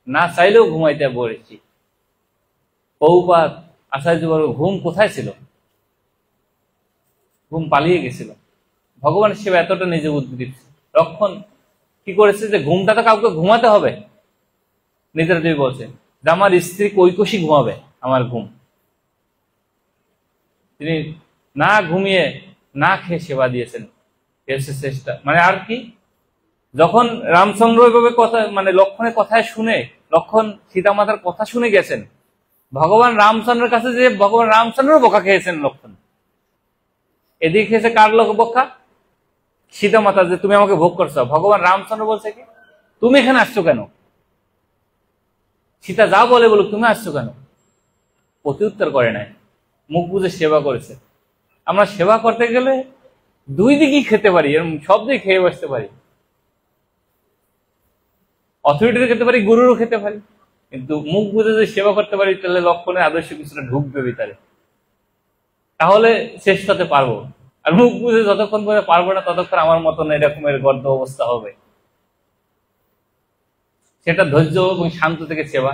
না চাইলেও ঘুমাইতে বলেছি। বহুপাত আচার্য বর্গ, ঘুম কোথায় ছিল? ঘুম পালিয়ে গেছিল। ভগবানের সেবা এতটা নিজে উদ্গ্রীব। লক্ষণ কি করেছে যে ঘুমটা তো কাউকে ঘুমাতে হবে। নিদ্রা দেবী বলছে যে আমার স্ত্রী কৈকসী ঘুমাবে আমার ঘুম। তিনি না ঘুমিয়ে না খেয়ে সেবা দিয়েছেন, চেষ্টা। মানে আর কি, যখন রামচন্দ্র এভাবে কথা, মানে লক্ষণের কথায় শুনে, লক্ষণ সীতামাতার কথা শুনে গেছেন, ভগবান রামচন্দ্রের কাছে যে ভগবান রামচন্দ্র বোকা খেয়েছেন লক্ষণ। এদিকে খেয়েছে কার লোক বোকা? সীতামাতা, যে তুমি আমাকে ভোগ করছো। ভগবান রামচন্দ্র বলছে কি, তুমি এখানে আসছো কেন? সীতা যা বলে বলুক, তুমি আসছো কেন? প্রতি উত্তর করে নাই। মুখ বুঝে সেবা করেছে। আমরা সেবা করতে গেলে দুই দিকেই খেতে পারি, এরকম সব দিকে খেয়ে বসতে পারি, অথরিটিরও খেতে পারি, গুরুরও খেতে পারি, কিন্তু মুখ বুঝে যদি সেবা করতে পারি তাহলে লক্ষণের আদর্শ কিছুটা ঢুকবে ভিতরে, তাহলে শ্রেষ্ঠতে পারবো। আর মুখ বুঝে যতক্ষণ করে পারবো না ততক্ষণ আমার মতন এরকমের গর্দ অবস্থা হবে। সেটা ধৈর্য এবং শান্ত থেকে সেবা।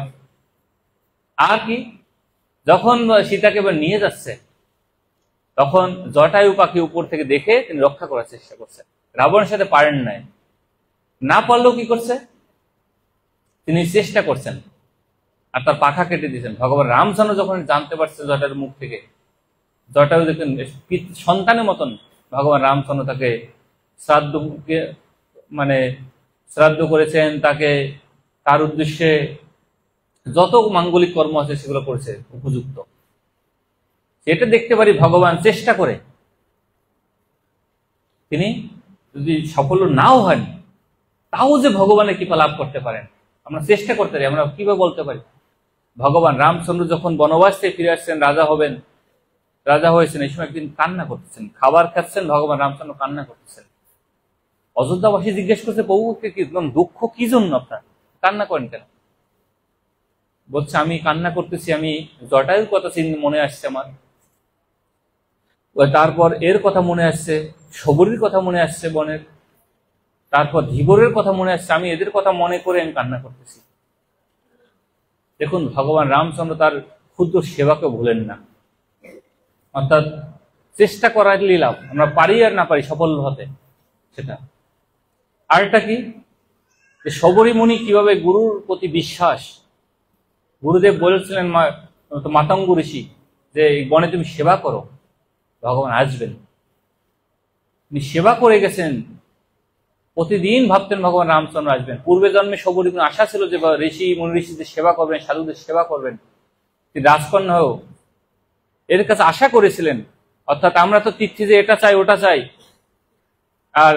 আর কি, যখন সীতাকে এবার নিয়ে যাচ্ছে তখন জটায়ু পাখি উপর থেকে দেখে তিনি রক্ষা করার চেষ্টা করছেন। রাবণের সাথে পারেন নাই, না পারলেও কি করছে, তিনি চেষ্টা করছেন আর তার পাখা কেটে দিয়েছেন। ভগবান রামচন্দ্র যখন জানতে পারছে জটায়ুর মুখ থেকে, জটায়ু দেখেন সন্তানের মতন ভগবান রামচন্দ্র তাকে শ্রাদ্ধ করেছেন, তাকে তার উদ্দেশ্যে যত মাঙ্গলিক কর্ম আছে সেগুলো করেছে উপযুক্ত। এটা দেখতে পারি ভগবান চেষ্টা করে, তিনি যদি সাফল্য নাও হন তাও যে ভগবানের কৃপা লাভ করতে পারেন, আমরা চেষ্টা করতে পারি। আমরা কিভাবে বলতে পারি, ভগবান রামচন্দ্র যখন বনবাস থেকে ফিরে আসছেন, রাজা হয়েছেন, এই সময় একদিন কান্না করতেছেন, খাবার খাচ্ছেন, ভগবান রামচন্দ্র কান্না করতেছেন। অযোধ্যাবাসী জিজ্ঞেস করছে, প্রভুকে কি দুঃখ কি জন্য, আপনার কান্না করেন কেন? বলছে, আমি কান্না করতেছি, আমি জটায়ুর কথা মনে আসছে আমার, তারপর এর কথা মনে আসছে, শবরীর কথা মনে আসছে বনের, তারপর ধীবরের কথা মনে আসছে, আমি এদের কথা মনে করে আমি কান্না করতেছি। দেখুন, ভগবান রামচন্দ্র তার ক্ষুদ্র সেবাকে ভুলেন না, অর্থাৎ চেষ্টা করারই লাভ, আমরা পারি আর না পারি সফল হতে সেটা। আরেকটা কি, যে শবরী মুনি কিভাবে গুরুর প্রতি বিশ্বাস, গুরুদেব বলেছিলেন মাতঙ্গ ঋষি যে এই বনে তুমি সেবা করো, ভগবান আসবেন। তিনি সেবা করে গেছেন, প্রতিদিন ভাবতেন ভগবান রামচন্দ্র আসবেন। পূর্বে জন্মে শবরী মুনি আশা ছিল যে ঋষি মুনি ঋষিদের সেবা করবেন, সাধুদের সেবা করবেন, তিনি রাজকন্যা হয়েও এর কাছে আশা করেছিলেন। অর্থাৎ আমরা তো তীর্থে যে এটা চাই ওটা চাই, আর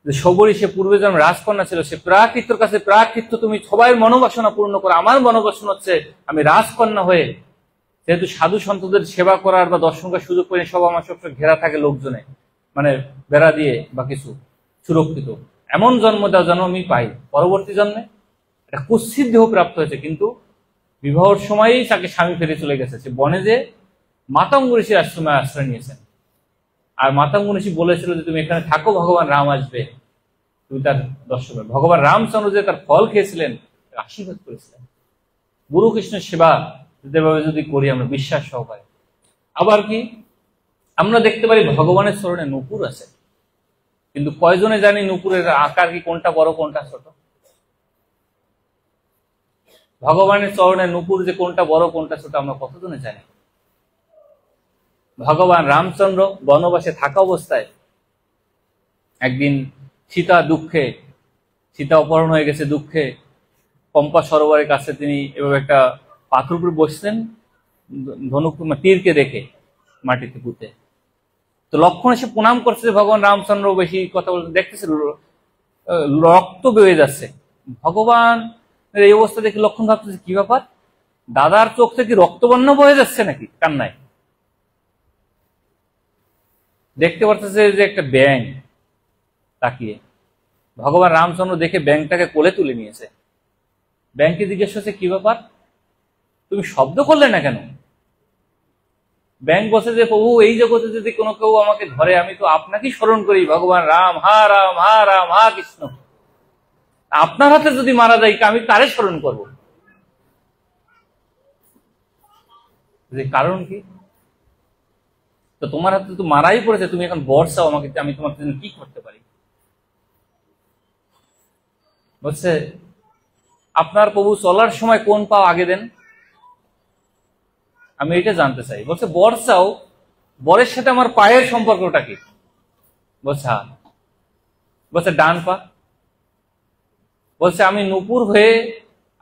শবরী সে পূর্বে জন্ম রাজকন্যা ছিল, সে প্রাকৃত্যর কাছে, প্রাকৃত্য তুমি সবাই মনোবাসনা পূর্ণ করো, আমার মনোবাসনা হচ্ছে আমি রাজকন্যা হয়ে, যেহেতু সাধু সন্তদের সেবা করার বা দর্শন করার সুযোগ পাইনি, সব আমার সবসময় ঘেরা থাকে লোকজনে, মানে বেড়া দিয়ে বা কিছু সুরক্ষিত, এমন জন্ম দেওয়া যেন আমি পাই। পরবর্তী জন্মে একটা কুৎসিত দেহ প্রাপ্ত হয়েছে, কিন্তু বিবাহের সময়ই তাকে স্বামী ফিরে চলে গেছে। সে বনে যে মাতঙ্গ ঋষির আশ্রমে আশ্রয় নিয়েছেন, আর মাতঙ্গ ঋষি বলেছিল যে তুমি এখানে থাকো, ভগবান রাম আসবে, তুমি তার দর্শন। ভগবান রামচন্দ্র যে তার ফল খেয়েছিলেন, আশীর্বাদ করেছিলেন। গুরু কৃষ্ণের সেবা যদি করি আমরা বিশ্বাস সহকারে। আবার কি, আমরা দেখতে পারি ভগবানের চরণে নূপুর আছে, কিন্তু কয়জনে জানি নূপুরের আকার কি, কোনটা বড় কোনটা ছোট? ভগবানের চরণে নূপুর যে কোনটা বড় কোনটা ছোট আমরা কতজনে জানি? ভগবান রামচন্দ্র বনবাসে থাকা অবস্থায় একদিন সীতা অপহরণ হয়ে গেছে, দুঃখে পম্পা সরোবরের কাছে তিনি এভাবে একটা পাথর উপরে বসছেন, ধনুক তীরকে দেখে মাটিতে পুঁতে। তো লক্ষ্মণ এসে প্রণাম করছে, ভগবান রামচন্দ্র বেশি কথা বলতে দেখতেছে, রক্ত বেয়ে যাচ্ছে। ভগবান এই অবস্থা দেখে লক্ষ্মণ ভাবতেছে কি ব্যাপার, দাদার চোখ থেকে রক্তবর্ণ বয়ে যাচ্ছে নাকি কান্নায়। দেখতে পারতেছে যে একটা ব্যাঙ তাকিয়ে, ভগবান রামচন্দ্র দেখে ব্যাঙটাকে কোলে তুলে নিয়েছে। ব্যাঙকে জিজ্ঞেস করছে কি ব্যাপার, তুমি শব্দ করলে না কেন? ব্যাঙ বলছে যে প্রভু, এই জগতে যদি কোনো কেউ আমাকে ধরে, আমি তো আপনাকেই স্মরণ করি, ভগবান রাম, হা রাম হা রাম হা কৃষ্ণ, আপনার হাতে যদি মারা যায় আমি তারে স্মরণ করবো। কারণ কি, তো তোমার হাতে তো মারাই পড়েছে, তুমি এখন বর চাও আমাকে, আমি তোমার জন্য কি করতে পারি? বলছে আপনার প্রভু চলার সময় কোন পা আগে দেন, আমি এটা জানতে চাই। বলছে বর চাও, বরের সাথে আমার পায়ের সম্পর্কটা কি? বলছে হ্যাঁ। বলছে ডান পা। বলছে আমি নূপুর হয়ে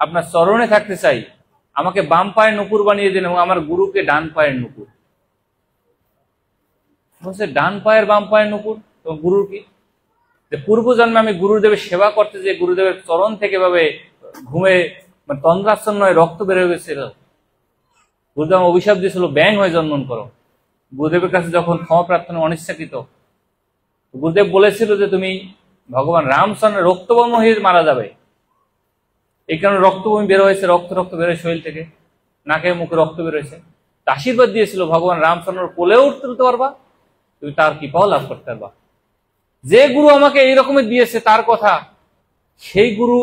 আপনার চরণে থাকতে চাই, আমাকে বাম পায়ের নূপুর বানিয়ে দিন এবং আমার গুরুকে ডান পায়ের নূপুর। বলছে ডান পায়ের বাম পায়ের নূপুর, তো গুরুর কি? পূর্ব জন্মে আমি গুরুদেবের সেবা করতে, যে গুরুদেবের চরণ থেকে ভাবে ঘুমে তন্দ্রাচ্ছন্ন রক্ত বের হয়ে গেছিল, গুরুদেব অভিশাপ দিয়েছিল ব্যাং হয়ে জন্মন করো। গুরুদেবের কাছে যখন ক্ষমা প্রার্থনা অনিচ্ছাকৃত, গুরুদেব বলেছিল যে তুমি ভগবান রামচন্দ্রের রক্তবর্ণ হয়ে মারা যাবে। এই কারণে রক্তবমি বের হয়েছে, রক্ত রক্ত বেরোয় শরীর থেকে, নাকে মুখে রক্ত বেরোয়েছে। আশীর্বাদ দিয়েছিল ভগবান রামচন্দ্র কোলেও উঠতে পারবা, তুমি তার কৃপাও লাভ করতে পারবা। যে গুরু আমাকে এইরকমের দিয়েছে তার কথা, সেই গুরু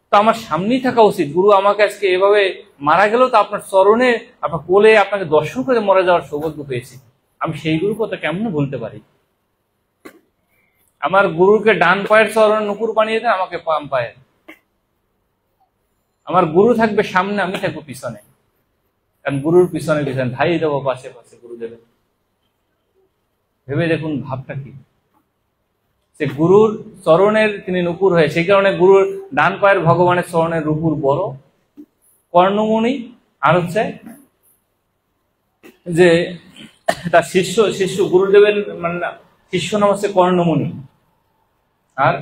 তো আমার সামনেই থাকা উচিত। গুরু আমাকে আজকে এভাবে মারা গেলেও তো আপনার চরণে, আপনার কোলে আপনাকে দর্শন করে মরে যাওয়ার সৌভাগ্য পেয়েছি। আমি সেই গুরুর কথা কেমন ভুলতে পারি? আমার গুরুকে ডান পায়ের চরণ নুপুর বানিয়ে দেন, আমাকে বাম পায়ের। আমার গুরু থাকবে সামনে, আমি থাকবো পিছনে। কারণ গুরুর পিছনে পিছনে ধাই দেবো পাশে পাশে গুরুদেবের। ভেবে দেখুন ভাবটা কি। সে গুরুর চরণের তিনি নুপুর হয়ে, সেই কারণে গুরুর ডান পায়ের ভগবানের চরণের নুপুর বড়, কর্ণমণি। আর হচ্ছে যে তার শিষ্য গুরুদেবের মানে শিষ্য নাম হচ্ছে কর্ণমণি, আর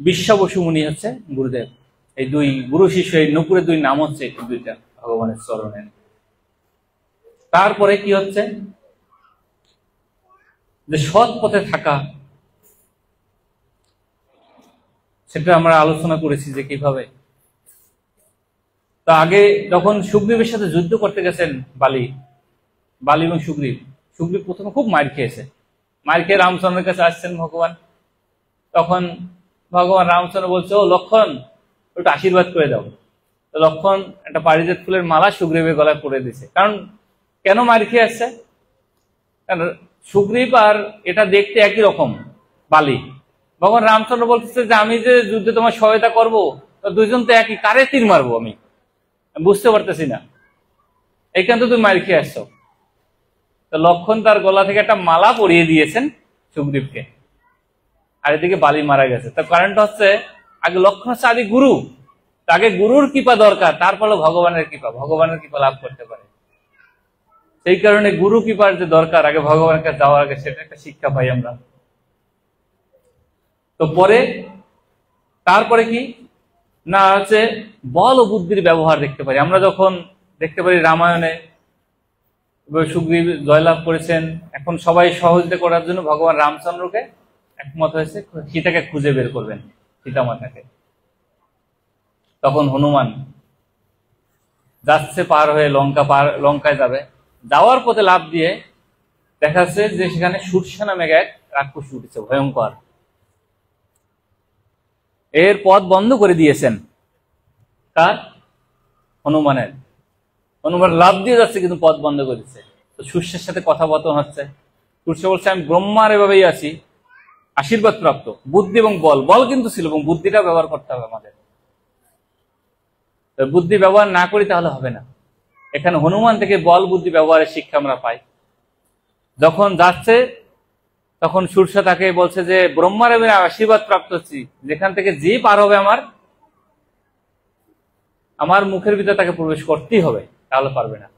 বিশ্বাবসু মুনি হচ্ছে গুরুদেব। এই দুই গুরু শিষ্য, এই নুপুরের দুই নাম হচ্ছে দুইটা ভগবানের চরণের। তারপরে কি হচ্ছে যে সৎ পথে থাকা, সেটা আমরা আলোচনা করেছি যে কিভাবে। তা আগে যখন সুগ্রীবের সাথে যুদ্ধ করতে গেছেন বালি এবং সুগ্রীব প্রথমে খুব মার খেয়েছে। মার খেয়ে রামচন্দ্রের কাছে আসছেন ভগবান। তখন ভগবান রামচন্দ্র বলছে, ও লক্ষণ, একটু আশীর্বাদ করে দাও। তো লক্ষণ একটা পারিজাত ফুলের মালা সুগ্রীবের গলায় পরে দিছে। কারণ কেন মার খেয়ে আসছে? কারণ সুগ্রীব আর এটা দেখতে একই রকম বালি। ভগবান রামচন্দ্র বলতেছে যে আমি যে যুদ্ধে তোমার সহায়তা করবো, দুইজন তো একই, কারে তীর মারবো আমি বুঝতে পারতেছি না, এইখান তো তুমি মার খেয়ে আসছো। তো লক্ষণ তার গলা থেকে একটা মালা পরিয়ে দিয়েছেন সুগ্রীবকে, আর এদিকে বালি মারা গেছে। তার কারণটা হচ্ছে আগে লক্ষণ হচ্ছে আদি গুরু, তাকে গুরুর কৃপা দরকার, তারপরে ভগবানের কৃপা লাভ করতে পারে। সেই কারণে গুরু কৃপার যে দরকার, আগে ভগবানের কাছে যাওয়ার আগে, সেটা একটা শিক্ষা পাই আমরা। তো তারপরে কি না হচ্ছে বল ও বুদ্ধির ব্যবহার দেখতে পারি আমরা। যখন দেখতে পারি রামায়ণে সুগ্রীব জয়লাভ করেছেন, এখন সবাই সহযোগিতা করার জন্য ভগবান রামচন্দ্রকে একমত হয়েছে সীতাকে খুঁজে বের করবেন, সীতা মাতাকে। তখন হনুমান যাচ্ছে পার হয়ে লঙ্কায় যাবে, যাওয়ার পথে লাফ দিয়ে দেখা যাচ্ছে যে সেখানে সুরসা নামে এক রাক্ষস উঠেছে, ভয়ঙ্কর। এর পথ বন্ধ করে দিয়েছেন কার? হনুমান লাফ দিয়ে যাচ্ছে কিন্তু পথ বন্ধ করে দিচ্ছে। তো সূর্যের সাথে কথাবার্তা হচ্ছে। সূর্য বলছে আমি ব্রহ্মার এভাবেই আছি, আশীর্বাদ প্রাপ্ত। বুদ্ধি এবং বল কিন্তু ছিল, এবং বুদ্ধিটা ব্যবহার করতে হবে আমাদের। বুদ্ধি ব্যবহার না করি তাহলে হবে না। এখানে হনুমান থেকে বল বুদ্ধি ব্যবহারের শিক্ষা আমরা পাই। যখন যাচ্ছে তখন সূর্য তাকে বলছে যে ব্রহ্মার আমি আশীর্বাদ প্রাপ্ত হচ্ছি, যেখান থেকে যে পার হবে আমার মুখের ভিতরে তাকে প্রবেশ করতেই হবে, তাহলে পারবে না।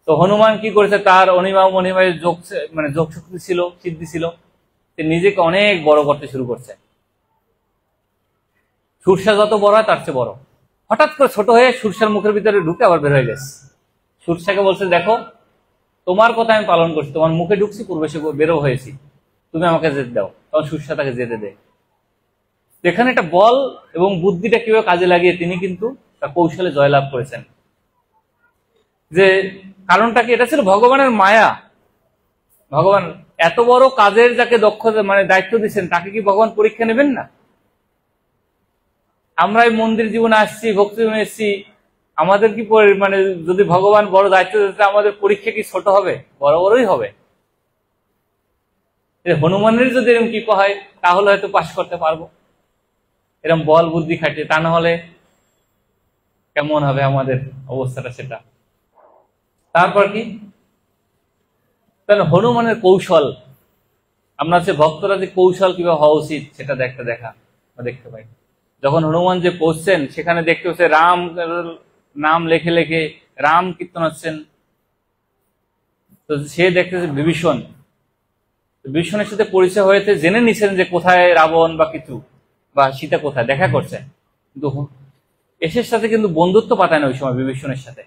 তো হনুমান কি করেছে, তার অনিমায় যোগ শক্তি ছিল, সিদ্ধি ছিল, নিজেকে অনেক বড় করতে শুরু করছে। সূর্য যত বড় হয় তার চেয়ে বড়, হঠাৎ করে ছোট হয়ে সূর্যের মুখের ভিতরে ঢুকে আবার বের হয়ে গেছে। সূর্যকে বলছে দেখো তোমার কথা আমি পালন করছি, তোমার মুখে ঢুকছি, প্রবেশে বেরো হয়েছি, তুমি আমাকে যেতে দাও। তখন সূর্য তাকে যেতে দেয়। এখানে একটা বল এবং বুদ্ধিটা কিভাবে কাজে লাগিয়ে তিনি কিন্তু তার কৌশলে জয়লাভ করেছেন। যে কারণটা কি? এটা ছিল ভগবানের মায়া। ভগবান এত বড় কাজের যাকে দক্ষতা দায়িত্ব দিচ্ছেন, তাকে কি ভগবান পরীক্ষা নেবেন না? আমরা এই মন্দির জীবনে আসছি, ভক্তি জীবনে এসছি, আমাদের কি যদি ভগবান বড় দায়িত্ব দিতে, আমাদের পরীক্ষা কি ছোট হবে? বড়ই হবে। হনুমানের যদি এরকম কৃপা হয় তাহলে হয়তো পাশ করতে পারবো, এরকম বল বুদ্ধি খাটিয়ে। তা না হলে কেমন হবে আমাদের অবস্থাটা সেটা। তারপর কি, তাহলে হনুমানের কৌশল, আমরা হচ্ছে ভক্তরা যে কৌশল কিভাবে হওয়া উচিত সেটা দেখতে পাই। যখন হনুমান যে পৌঁছছেন সেখানে দেখতে হচ্ছে রাম নাম লেখে লেখে রাম কীর্তন হচ্ছেন। তো সে দেখতেছে বিভীষণের সাথে পরিচয় হয়েছে, জেনে নিছেন যে কোথায় রাবণ বা কিছু বা সীতা কোথায় দেখা করছে। কিন্তু এসের সাথে কিন্তু বন্ধুত্ব পাতায় না ওই সময় বিভীষণের সাথে।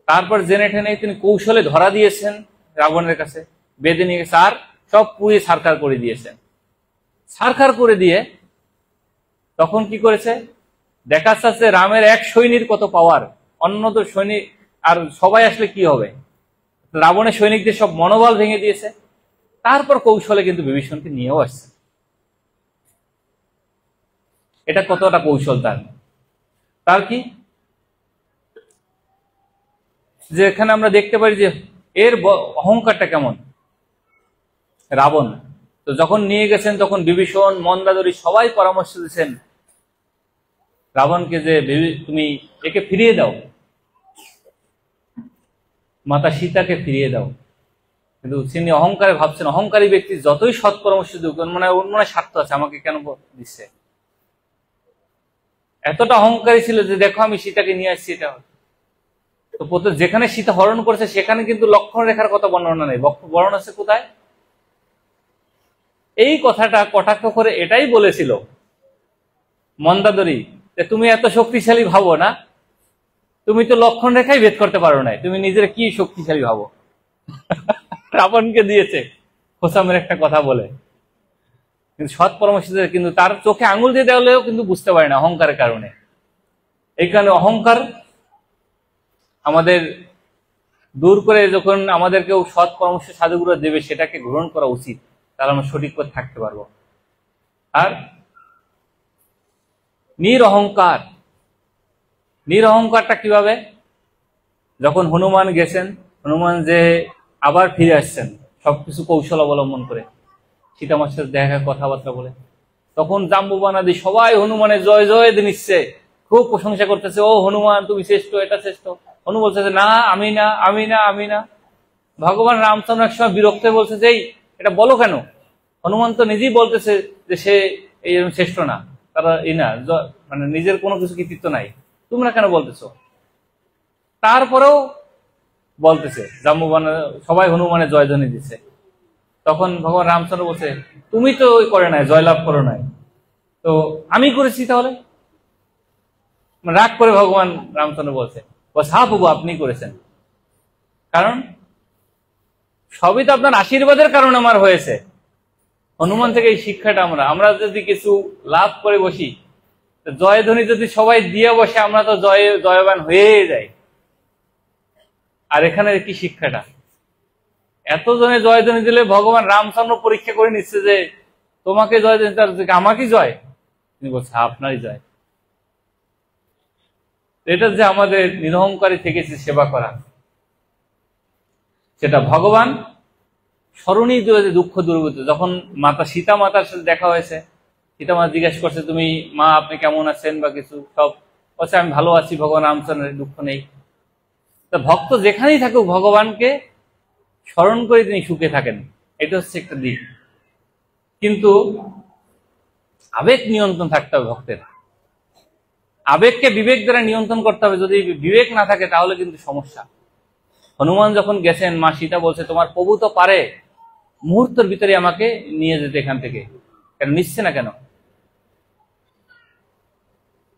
তারপর জেনে টেনে তিনি কৌশলে ধরা দিয়েছেন রাবণের কাছে, বেঁধে নিয়ে গেছে, আর সব পুড়িয়ে ছারখার করে দিয়েছেন। ছারখার করে দিয়ে তখন কি করেছে, দেখা যাচ্ছে রামের এক সৈনিক কত পাওয়ার, অন্য তো সৈনিক আর সবাই আসলে কি হবে, রাবণের সৈনিকদের সব মনোবল ভেঙে দিয়েছে। তারপর কৌশলে কিন্তু বিভীষণকে নিয়েও আসছে। এটা কতটা কৌশল তার কি, যে এখানে আমরা দেখতে পারি যে এর অহংকারটা কেমন। রাবণ তো যখন নিয়ে গেছেন তখন বিভীষণ, মন্দাদরি সবাই পরামর্শ দিচ্ছেন রাবণকে যে তুমি একে ফিরিয়ে দাও, মাতা সীতাকে ফিরিয়ে দাও। কিন্তু তিনি অহংকারে ভাবছেন, অহংকারী ব্যক্তি যতই সৎ পরামর্শ দিক মানে ওর মনে স্বার্থ আছে, আমাকে কেন দিচ্ছে। এতটা অহংকারী ছিল যে দেখো আমি সীতাকে নিয়ে আসছি। এটা তো যেখানে সীতা হরণ করেছে সেখানে কিন্তু লক্ষণ রেখার কথা বর্ণনা নেই, বর্ণনা আছে কোথায়। এই কথাটা কটাক্ষ করে এটাই বলেছিল মন্দাদরি, যে তুমি এত শক্তিশালী ভাবো না, তুমি তো লক্ষণ রেখাই ভেদ করতে পারো না, তুমি নিজের কি শক্তিশালী ভাবো। রাবণকে দিয়েছে খোসামের একটা কথা বলে, কিন্তু সৎ পরামর্শ, কিন্তু তার চোখে আঙুল দিয়ে দেওয়ালেও কিন্তু বুঝতে পারে না অহংকারের কারণে। এই কারণে অহংকার আমাদের দূর করে যখন আমাদের কেউ সৎ পরামর্শ সাধুগুলো দেবে সেটাকে গ্রহণ করা উচিত, তাহলে আমরা সঠিক পথে থাকতে পারবো। আর নিরহংকারটা কিভাবে, যখন হনুমান গেছেন, হনুমান যে আবার ফিরে আসছেন সবকিছু কৌশল অবলম্বন করে, সীতামার সাথে দেখা, কথাবার্তা বলে, তখন জাম্বুবানাদি সবাই হনুমানের জয় জয় নিচ্ছে, খুব প্রশংসা করতেছে, ও হনুমান তুমি শ্রেষ্ঠ, এটা শ্রেষ্ঠ। হনু বলছে যে না, আমি না, আমি না, আমি না। ভগবান রামচন্দ্র এক সময় বিরক্ত বলছে যে এটা বলো কেন, হনুমান তো নিজেই বলতেছে যে সে এই শ্রেষ্ঠ না, তারা এই না, মানে নিজের কোনো কিছু কৃতিত্ব নাই, তোমরা কেন বলতেছো। তারপরেও বলতেছে জাম্বুবান, সবাই হনুমানের জয়ধ্বনি দিচ্ছে। তখন ভগবান রামচন্দ্র বলছে তুমি তো ওই করে নাই, জয়লাভ করো নাই, তো আমি করেছি, তাহলে রাগ করে ভগবান রামচন্দ্র বলছে, হ্যাঁ প্রভু আপনি করেছেন, কারণ সবই তো আপনার আশীর্বাদের কারণে আমার হয়েছে। হনুমান থেকে এই শিক্ষাটা আমরা যদি কিছু লাভ করে বসি, জয়ধ্বনি যদি সবাই দিয়ে বসে, আমরা তো জয়বান হয়ে যাই। আর এখানে কি শিক্ষাটা, এতজনে জয়ধ্বনি দিলে ভগবান রামচন্দ্র পরীক্ষা করে নিচ্ছে যে তোমাকে জয় দিচ্ছে, আমাকে জয়, তিনি বলছে আপনারই জয়। এটা যে আমাদের নিরহংকারী থেকেছে সেবা করা, সেটা ভগবান স্মরণীয় দুঃখ দুর্গত। যখন মাতা সীতা মাতার সাথে দেখা হয়েছে, সীতা মাতা জিজ্ঞাসা করছে তুমি মা আপনি কেমন আছেন বা কিছু, সব বলছে আমি ভালো আছি, ভগবান রামচন্দ্রের দুঃখ নেই। তা ভক্ত যেখানেই থাকুক ভগবানকে স্মরণ করে তিনি সুখে থাকেন, এটা হচ্ছে একটা দিক। কিন্তু আবেগ নিয়ন্ত্রণ থাকতে হবে ভক্তের, আবেগকে বিবেক দ্বারা নিয়ন্ত্রণ করতে হবে। যদি বিবেক না থাকে তাহলে কিন্তু সমস্যা। হনুমান যখন গেছেন, মা সীতা বলছে তোমার প্রভু তো পারে মুহূর্তের ভিতরে আমাকে নিয়ে যেতে এখান থেকে, কেন নিচ্ছে না কেন,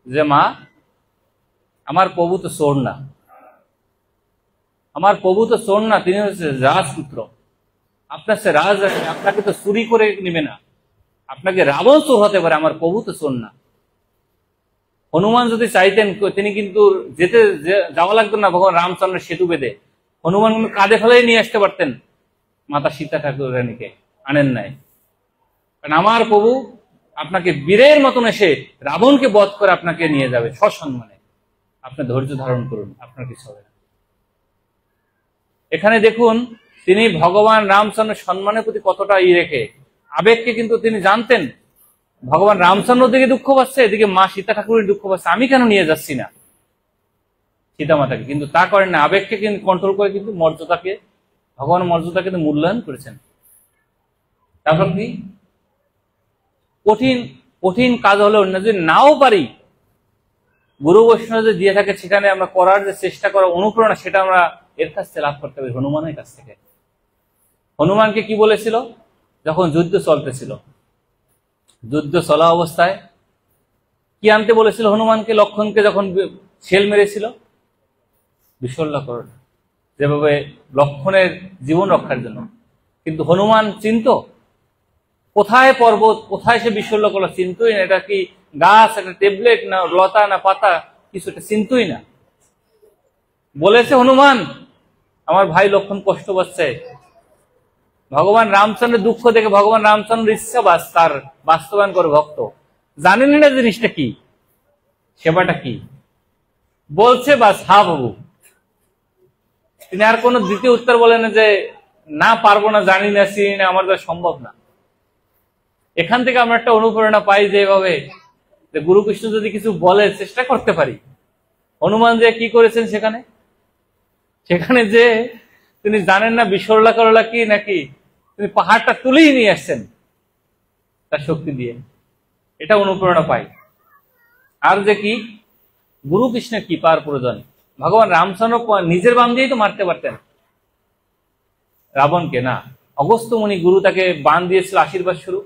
যে মা আমার প্রভু তো চোর না, আমার প্রভু তো চোর না, তিনি হচ্ছে রাজপুত্র, আপনার সে রাজ, আপনাকে তো চুরি করে নিবে না, আপনাকে রাবণ চোর হতে পারে, আমার প্রভু তো চোর না। হনুমান যদি চাইতেন তিনি কিন্তু যাওয়া লাগতো না ভগবান রামচন্দ্রের সেতু বেঁধে, হনুমান কিন্তু কাঁধে ফেলেই নিয়ে আসতে পারতেন মাতা সীতা ঠাকুর রানীকে, আনেন নাই। কারণ আমার প্রভু আপনাকে বীরের মতন এসে রাবণকে বধ করে আপনাকে নিয়ে যাবে সসম্মানে, আপনি ধৈর্য ধারণ করুন, আপনার কিছু হবে না। এখানে দেখুন তিনি ভগবান রামচন্দ্রের সম্মানের প্রতি কতটা রেখে, আবেগকে কিন্তু তিনি জানতেন ভগবান রামচন্দ্র দিকে দুঃখ পাচ্ছে, এদিকে মা সীতা ঠাকুরের দুঃখ পাচ্ছে, আমি কেন নিয়ে যাচ্ছি না সীতা মাতাকে, কিন্তু তা করেন না, আবেগকে কিন্তু কন্ট্রোল করে কিন্তু মর্যাদাকে, ভগবান মর্যাদাকে কিন্তু মূল্যায়ন করেছেন। তারপর কি কঠিন কঠিন কাজ হলে অন্য যদি নাও পারি, গুরু বৈষ্ণব যে দিয়ে থাকে সেখানে আমরা করার যে চেষ্টা করা, অনুপ্রেরণা, সেটা আমরা এর কাছ থেকে লাভ করতে পারি, হনুমানের কাছ থেকে। হনুমানকে কি বলেছিল, যখন যুদ্ধ চলতেছিল, যুদ্ধ চলা অবস্থায় কি কি আনতে বলেছিল হনুমানকে, লক্ষণকে যখন শেল মেরেছিল? বিশল্যকরণ, যেভাবে লক্ষণের জীবন রক্ষার জন্য। কিন্তু হনুমান চিনত কোথায় পর্বত, কোথায় সে বিশল্যকরণ চিন্তই না। এটা কি গাছ, একটা ট্যাবলেট, না লতা, না পাতা, কিছু এটা চিন্তই না। বলেছে হনুমান আমার ভাই লক্ষণ কষ্ট পাচ্ছে। ভগবান রামচন্দ্রের দুঃখ দেখে ভগবান রামচন্দ্রের ইচ্ছা তার বাস্তবায়ন করে ভক্ত। জানেনই না জিনিসটা কি, সেবাটা কি, বলছে বাস হা বাবু। তিনি আর কোনো দ্বিতীয় উত্তর বলেন না যে না পারবো না, জানি না, চিনি না, আমার দ্বারা সম্ভব না। এখান থেকে আমরা একটা অনুপ্রেরণা পাই যে এভাবে যে গুরু কৃষ্ণ যদি কিছু বলে চেষ্টা করতে পারি। হনুমান যে কি করেছেন সেখানে যে তিনি জানেন না বিশল্যা করলা কি নাকি, তিনি পাহাড়টা তুলেই নিয়ে আসছেন তার শক্তি দিয়ে। এটা অনুপ্রেরণা পাই। আর যে কি গুরু কৃষ্ণের কৃপার প্রয়োজন। ভগবান রামচন্দ্র নিজের বাম দিয়েই তো মারতে পারতেন রাবণকে, না, অগস্ত্য মুনি গুরু তাকে বান দিয়েছিল আশীর্বাদ স্বরূপ,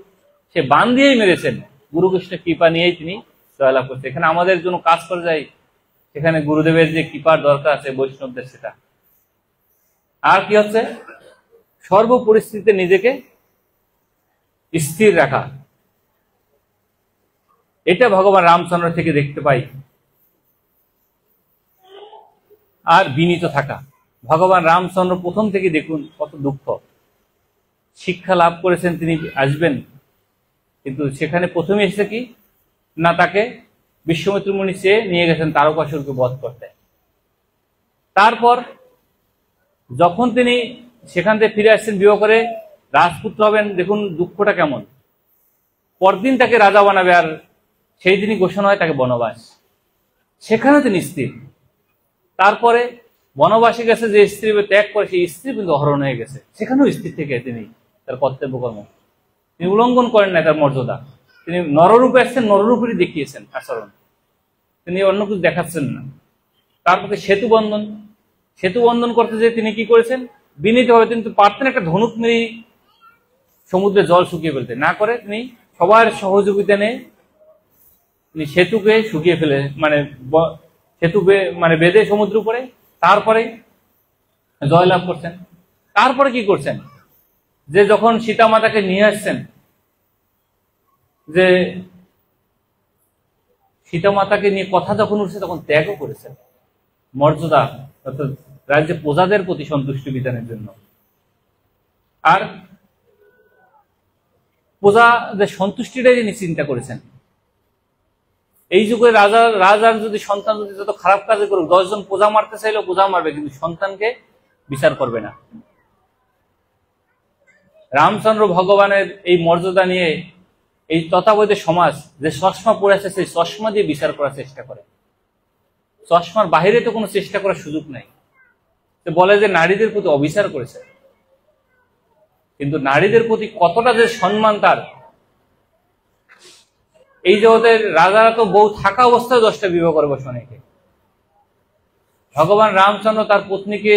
সে বান দিয়েই মেরেছেন। গুরু কৃষ্ণের কৃপা নিয়েই তিনি জয়লাভ করছেন। এখানে আমাদের জন্য কাজ করে যায়, সেখানে গুরুদেবের যে কৃপার দরকার আছে বৈষ্ণবদের, সেটা। আর কি হচ্ছে, সর্ব পরিস্থিতিতে নিজেকে স্থির রাখা, এটা ভগবান রামচন্দ্র থেকে দেখতে পাই। আর বিনীত থাকা। ভগবান রামচন্দ্র প্রথম থেকে দেখুন কত দুঃখ, শিক্ষা লাভ করেছেন, তিনি আসবেন, কিন্তু সেখানে প্রথমে এসে কি না, তাকে বিশ্বমিত্র মুনি চেয়ে নিয়ে গেছেন তারকাসুরকে বধ করতে। তারপর যখন তিনি সেখান থেকে ফিরে আসছেন বিবাহ করে, রাজপুত্র হবেন, দেখুন দুঃখটা কেমন। পরদিন তাকে রাজা বানাবে, আর সেই দিনই ঘোষণা হয় তাকে বনবাস। সেখানেও তিনি স্থির। তারপরে বনবাসে গেছে, যে স্ত্রী ত্যাগ করে সেই স্ত্রী কিন্তু অহরণ হয়ে গেছে, সেখানেও স্থির থেকে তিনি তার কর্তব্য কর্ম তিনি উল্লঙ্ঘন করেন না, তার মর্যাদা। তিনি নররূপে আসছেন, নররূপেরই দেখিয়েছেন আচরণ, তিনি অন্য কিছু দেখাচ্ছেন না। তারপরে সেতু বন্ধন করতে যে তিনি কি করেছেন, বিনীতভাবে। তিনি তো পারতেন একটা ধনুক মেরে সমুদ্রে জল শুকিয়ে ফেলতে, না করে তিনি সবার সহযোগিতা নিয়ে তিনি সেতুকে শুকিয়ে ফেলে, সেতু বেঁধে সমুদ্র উপরে, তারপরে জয়লাভ করছেন। তারপরে কি করছেন, যে যখন সীতা মাতাকে নিয়ে আসছেন, যে সীতা মাতাকে নিয়ে কথা যখন উঠছে, তখন ত্যাগও করেছেন মর্যাদা, অর্থাৎ রাজ্যে প্রজাদের প্রতি সন্তুষ্টি বিধানের জন্য। আর প্রজাদের সন্তুষ্টিটাই তিনি চিন্তা করেছেন। এই যুগে রাজার যদি সন্তান যদি যত খারাপ কাজে করুক, 10 জন প্রজা মারতে চাইলেও প্রজা মারবে, কিন্তু সন্তানকে বিচার করবে না। রামচন্দ্র ভগবানের এই মর্যাদা নিয়ে এই তথাকথিত সমাজ যে চশমা পরে আছে, সেই চশমা দিয়ে বিচার করার চেষ্টা করে। চশমার বাহিরে তো কোনো চেষ্টা করার সুযোগ নাই। বলে যে নারীদের প্রতি অবিচার করেছে, কিন্তু নারীদের প্রতি কতটা যে সম্মান তার। এই জগতের রাজারা তো বউ থাকা অবস্থায় 10টা বিবাহ করে বসে অনেকে। ভগবান রামচন্দ্র তার পত্নীকে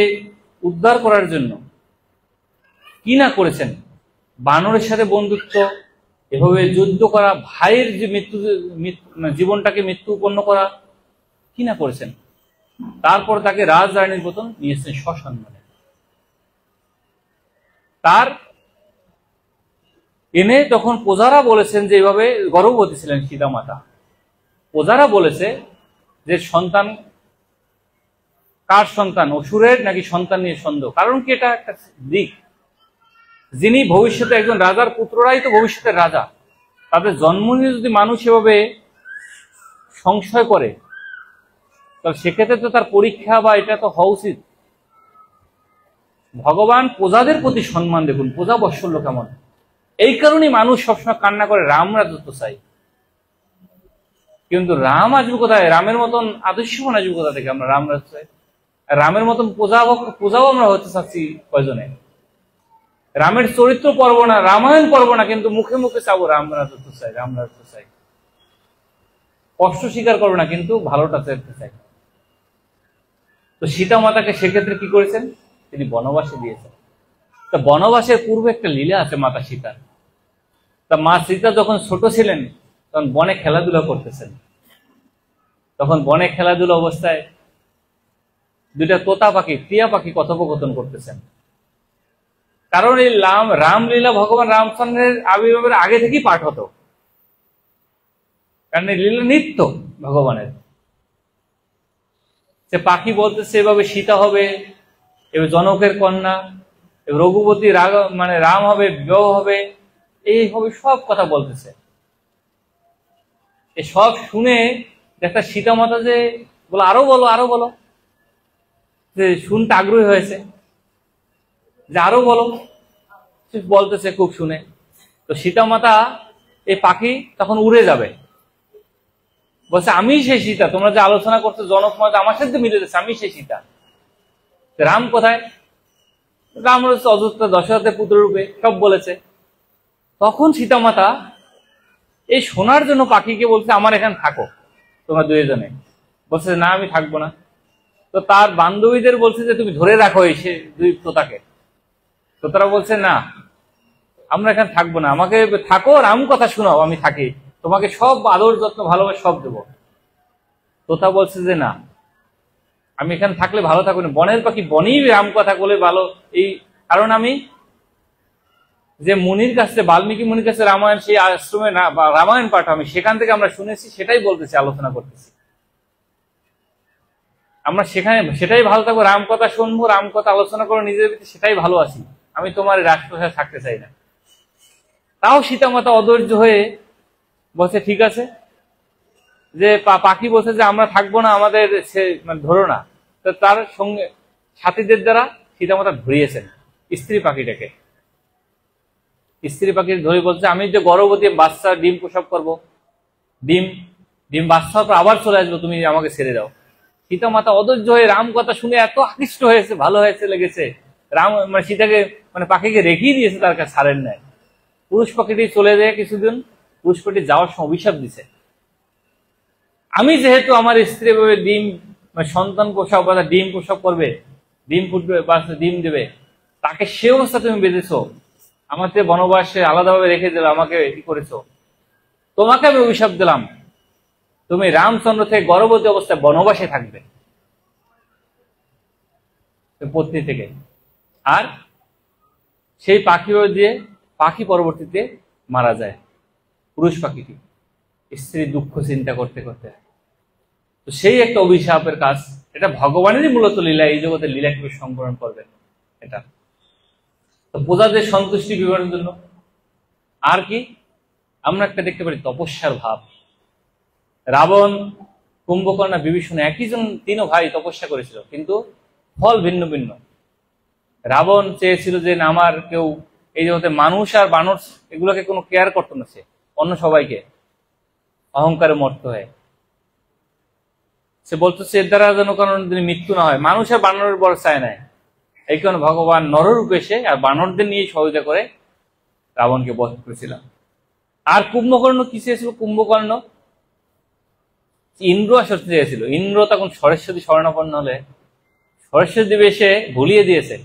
উদ্ধার করার জন্য কি না করেছেন, বানরের সাথে বন্ধুত্ব, এভাবে যুদ্ধ করা, ভাইয়ের যে জীবনটাকে মৃত্যুপন্ন করা, কি না করেছেন। তারপর তাকে রাজরানীর মতন নিয়েছেন সসম্মানে। তার এনে তখন প্রজারা বলেছেন যে এইভাবে গর্ভবতী ছিলেন সীতা মাতা। প্রজারা বলেছে যে সন্তান কার সন্তান, অসুরের নাকি সন্তান নিয়ে সন্দেহ। কারণ কি, এটা একটা দিক, যিনি ভবিষ্যতে একজন রাজার পুত্ররাই তো ভবিষ্যতের রাজা, তাদের জন্ম নিয়ে যদি মানুষ এভাবে সংশয় করে, তাহলে সেক্ষেত্রে তো তার পরীক্ষা বা এটা তো হওয়া উচিত। ভগবান প্রজাদের প্রতি সম্মান, দেখুন প্রজা বৎসল্য কেমন। এই কারণেই মানুষ সবসময় কান্না করে রাম রাজত্ব চাই। কিন্তু রাম আসবে কোথায়, রামের মতন আদর্শবান আসবে কোথা থেকে আমরা রাম রাজত্ব চাই। রামের মতন প্রজাও আমরা হতে চাচ্ছি কয়জনে। রামের চরিত্র পড়ব না, রামায়ণ পড়ব না, কিন্তু মুখে মুখে চাবো রাম রাজত্ব চাই, রাম রাজত্ব চাই। কষ্ট স্বীকার করবো না, কিন্তু ভালোটা চাইতে চাই। তো সীতা মাতাকে সেক্ষেত্রে কি করেছেন, তিনি বনবাসে দিয়েছেন। তা বনবাসের পূর্বে একটা লীলা আছে মাতা সীতার। তা মা সীতা যখন ছোট ছিলেন, তখন বনে খেলাধুলা করতেছেন। তখন বনে খেলাধুলা অবস্থায় দুইটা তোতা পাখি, টিয়া পাখি কথোপকথন করতেছেন। কারণ এই রামলীলা ভগবান রামচন্দ্রের আবির্ভাবের আগে থেকেই পাঠ হতো, কারণ এই লীলা নিত্য ভগবানের। সে পাখি বলতেছে এভাবে সীতা হবে, এবার জনকের কন্যা, রঘুপতি রাম হবে, বিবাহ হবে, এই হবে, সব কথা বলতেছে। এ সব শুনে একটা সীতা মাতা যে বলো আরো বলো আরো বলো, যে শুনতে আগ্রহী হয়েছে, যে আরো বলো, বলতেছে খুব শুনে। তো সীতা মাতা এই পাখি তখন উড়ে যাবে, বলছে আমি সেই সীতা, তোমরা যে আলোচনা করছো জনক মাতা আমার সাথে মিলে যাচ্ছে, আমি সেই সীতা। রাম কোথায়? রাম হচ্ছে অযোধ্যা দশরথের পুত্র রূপে, সব বলেছে। তখন সীতা মাতা এই শোনার জন্য পাখিকে বলছে আমার এখানে থাকো তোমরা দুইজনে। বলছে না আমি থাকবো না। তো তার বান্ধবীদের বলছে যে তুমি ধরে রাখো এই সে দুই তোতাকে। তো তারা বলছে না আমরা এখানে থাকবো না, আমাকে থাকো, রাম কথা শোনাও, আমি থাকি, তোমাকে সব আদর যত্ন ভালোবাসা সব দেবো। তোতা বলছে যে না, আমি এখানে থাকলে ভালো থাকবো না, বনের পাখি বনেই রাম কথা বলে ভালো, এই কারণ আমি যে মুনির কাছে, বাল্মীকি মুনির কাছে রামায়ণ, সেই আশ্রমে রামায়ণ পাঠ আমি সেখান থেকে আমরা শুনেছি, সেটাই বলতেছি, আলোচনা করতেছি। আমরা সেখানে সেটাই ভালো থাকবো, রাম কথা শুনবো, রাম কথা আলোচনা করবো নিজের ভিতরে, সেটাই ভালো আছি, আমি তোমার রাজপ্রাসাদে থাকতে চাই না। তাও সীতা মাতা অধৈর্য হয়ে বলছে ঠিক আছে, যে পাখি বলছে যে আমরা থাকবো না, আমাদের মানে ধরো না। তো তার সঙ্গে সাথীদের দ্বারা সীতা মাতা ধরিয়েছেন স্ত্রী পাখিটাকে। স্ত্রী পাখি ধরে বলছে আমি যে গর্ভবতী, বাচ্চা ডিম প্রসব করবো, ডিম বাচ্চা পর আবার চলে আসবো, তুমি আমাকে ছেড়ে দাও। সীতা মাতা অধৈর্য হয়ে রাম কথা শুনে এত আকৃষ্ট হয়েছে, ভালো হয়েছে লেগেছে, রাম মানে সীতাকে মানে পাখিকে রেখেই দিয়েছে, তার কাছে ছাড়েন নাই। পুরুষ পাখিটি চলে যায় কিছুদিন, পুরুষ পাখি যাওয়ার সময় অভিশাপ দিছে, আমি যেহেতু আমার স্ত্রী ভাবে ডিম মানে সন্তান প্রসব বা ডিম প্রসব করবে, ডিম ফুটবে বা ডিম দেবে, তাকে সে অবস্থা তুমি বেঁধেছো, আমাকে বনবাসে আলাদাভাবে রেখে দিল, আমাকে কি করেছো, তোমাকে আমি অভিশাপ দিলাম, তুমি রামচন্দ্র থেকে গর্ভবতী অবস্থায় বনবাসে থাকবে পত্নী থেকে। আর সেই পাখি দিয়ে পাখি পরবর্তীতে মারা যায়, পুরুষ পাখিটি, স্ত্রীর দুঃখ চিন্তা করতে করতে। তো সেই একটা অভিশাপের কাজ, এটা ভগবানেরই মূলত লীলা, এই জগতের লীলা কিভাবে সংবরণ করবেন এটা। তো প্রজাদের সন্তুষ্টি বিবরণের জন্য আর কি আমরা একটা দেখতে পারি তপস্যার ভাব। রাবণ, কুম্ভকর্ণ, বিভীষণ একই জন, তিনও ভাই তপস্যা করেছিল, কিন্তু ফল ভিন্ন ভিন্ন। রাবণ চেয়েছিল যে আমার কেউ এই জগতে মানুষ আর বানর এগুলোকে কোনো কেয়ার করতো না, সে অন্য সবাইকে অহংকারে মরতে হয়। সে বলতো এর দ্বারা যেন কারণ মৃত্যু না হয়, মানুষ আর বানরের বড় চায় নাই। এই কারণে ভগবান নররূপে এসে আর বানরদের নিয়ে সহযোগিতা করে রাবণকে বধ করেছিলাম। আর কুম্ভকর্ণ কি চেয়েছিল? কুম্ভকর্ণ ইন্দ্র আসন চেয়েছিল। ইন্দ্র তখন সরস্বতী স্বর্ণাপন্ন হলে সরস্বতী দেবী এসে ভুলিয়ে দিয়েছে,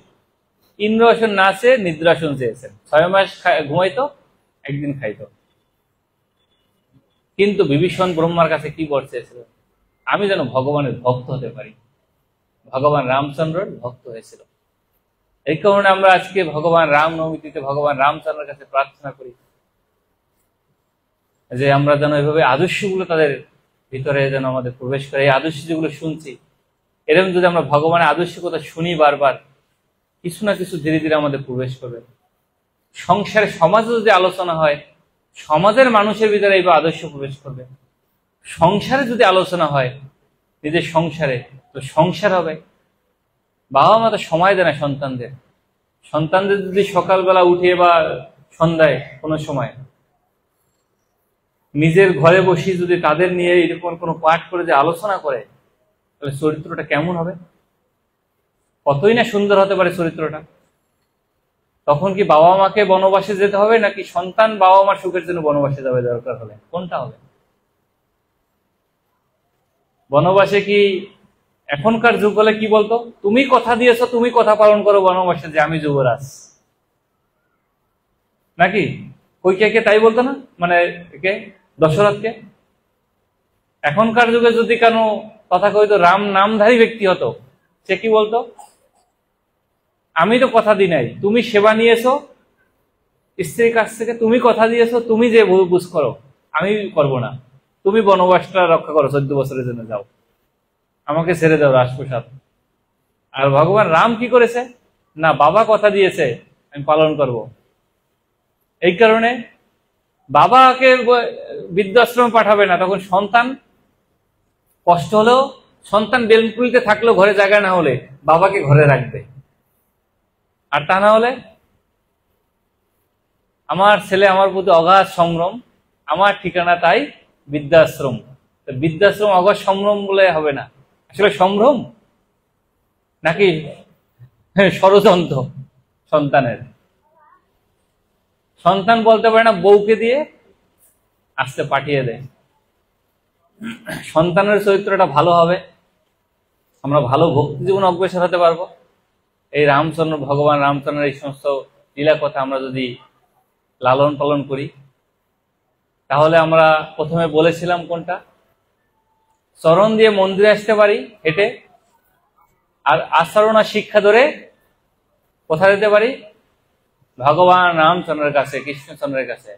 ইন্দ্র আসন না চেয়ে নিদ্রাসন চেয়েছেন। 6 মাস ঘুমাইতো, একদিন খাইতো। কিন্তু বিভীষণ ব্রহ্মার কাছে কি বর চেয়েছিল? আমি যেন ভগবানের ভক্ত হতে পারি। ভগবান রামচন্দ্রের ভক্ত হয়েছিল। এই কারণে আমরা আজকে ভগবান রাম নবমীতে ভগবান রামচন্দ্রের কাছে প্রার্থনা করি যে আমরা যেন এভাবে আদর্শগুলো তাদের ভিতরে যেন আমাদের প্রবেশ করে। এই আদর্শ যেগুলো শুনছি, এরকম যদি আমরা ভগবানের আদর্শ কথা শুনি বারবার, কিছু না কিছু ধীরে ধীরে আমাদের প্রবেশ করবে। সংসারে সমাজে যদি আলোচনা হয়, সমাজের মানুষের ভিতরে এইভাবে আদর্শ প্রবেশ করবে। সংসারে যদি আলোচনা হয় নিজের সংসারে, তো সংসার হবে। বাবা মা তো সময় দেয় না সন্তানদের। সন্তানদের যদি সকালবেলা উঠে বা সন্ধ্যায় কোনো সময় নিজের ঘরে বসে যদি তাদের নিয়ে এরকম কোনো পাঠ করে যে আলোচনা করে, তাহলে চরিত্রটা কেমন হবে? কতই না সুন্দর হতে পারে চরিত্রটা। তখন কি বাবা মাকে বনবাসে যেতে হবে, নাকি সন্তান বাবা মার সুখের জন্য বনবাসে যাবে দরকার হলে? কোনটা হবে? বনবাসে কি এখনকার যুগ বলে কি বলতো, তুমি কথা দিয়েছো, তুমি কথা পালন করো বনবাসে, যে আমি যুবরাজ, নাকি কৈকেয়ীকে তাই বলতো না, মানে একে দশরথকে। এখনকার যুগে যদি কেন তথাকথিত রাম নামধারী ব্যক্তি হতো, সে কি বলতো, আমি তো কথা দিই নাই, তুমি সেবা নিয়েছো স্ত্রীর কাছ থেকে, তুমি কথা দিয়েছো, তুমি যে বুঝ করো, আমি করব না, তুমি বনবাসটা রক্ষা করো, 14 বছরের জন্য যাও, আমাকে ছেড়ে দাও রাজপ্রসাদ। আর ভগবান রাম কি করেছে, না বাবা কথা দিয়েছে আমি পালন করব, এই কারণে বাবাকে বৃদ্ধাশ্রমে পাঠাবে না, তখন সন্তান কষ্ট হলেও, সন্তান বেলকুলিতে থাকলেও ঘরে জায়গা না হলে বাবাকে ঘরে রাখবে। আর তা না হলে আমার ছেলে আমার প্রতি অগাধ সম্ভ্রম, আমার ঠিকানা তাই বৃদ্ধাশ্রম। বৃদ্ধাশ্রম অগাধ সম্ভ্রম বলে হবে না, আসলে সম্ভ্রম নাকি ষড়যন্ত্র সন্তানের। সন্তান বলতে পারে না, বউকে দিয়ে আসতে পাঠিয়ে দেয়। সন্তানের চরিত্রটা ভালো হবে, আমরা ভালো ভক্তি জীবন অগ্রসর হতে পারবো। এই রামচন্দ্র, ভগবান রামচন্দ্রের এই সমস্ত লীলা কথা আমরা যদি লালন পালন করি, তাহলে আমরা প্রথমে বলেছিলাম কোনটা, চরণ দিয়ে মন্দিরে আসতে পারি হেঁটে, আর আচরণ আর শিক্ষা ধরে কোথায় যেতে পারি, ভগবান রামচন্দ্রের কাছে, কৃষ্ণচন্দ্রের কাছে।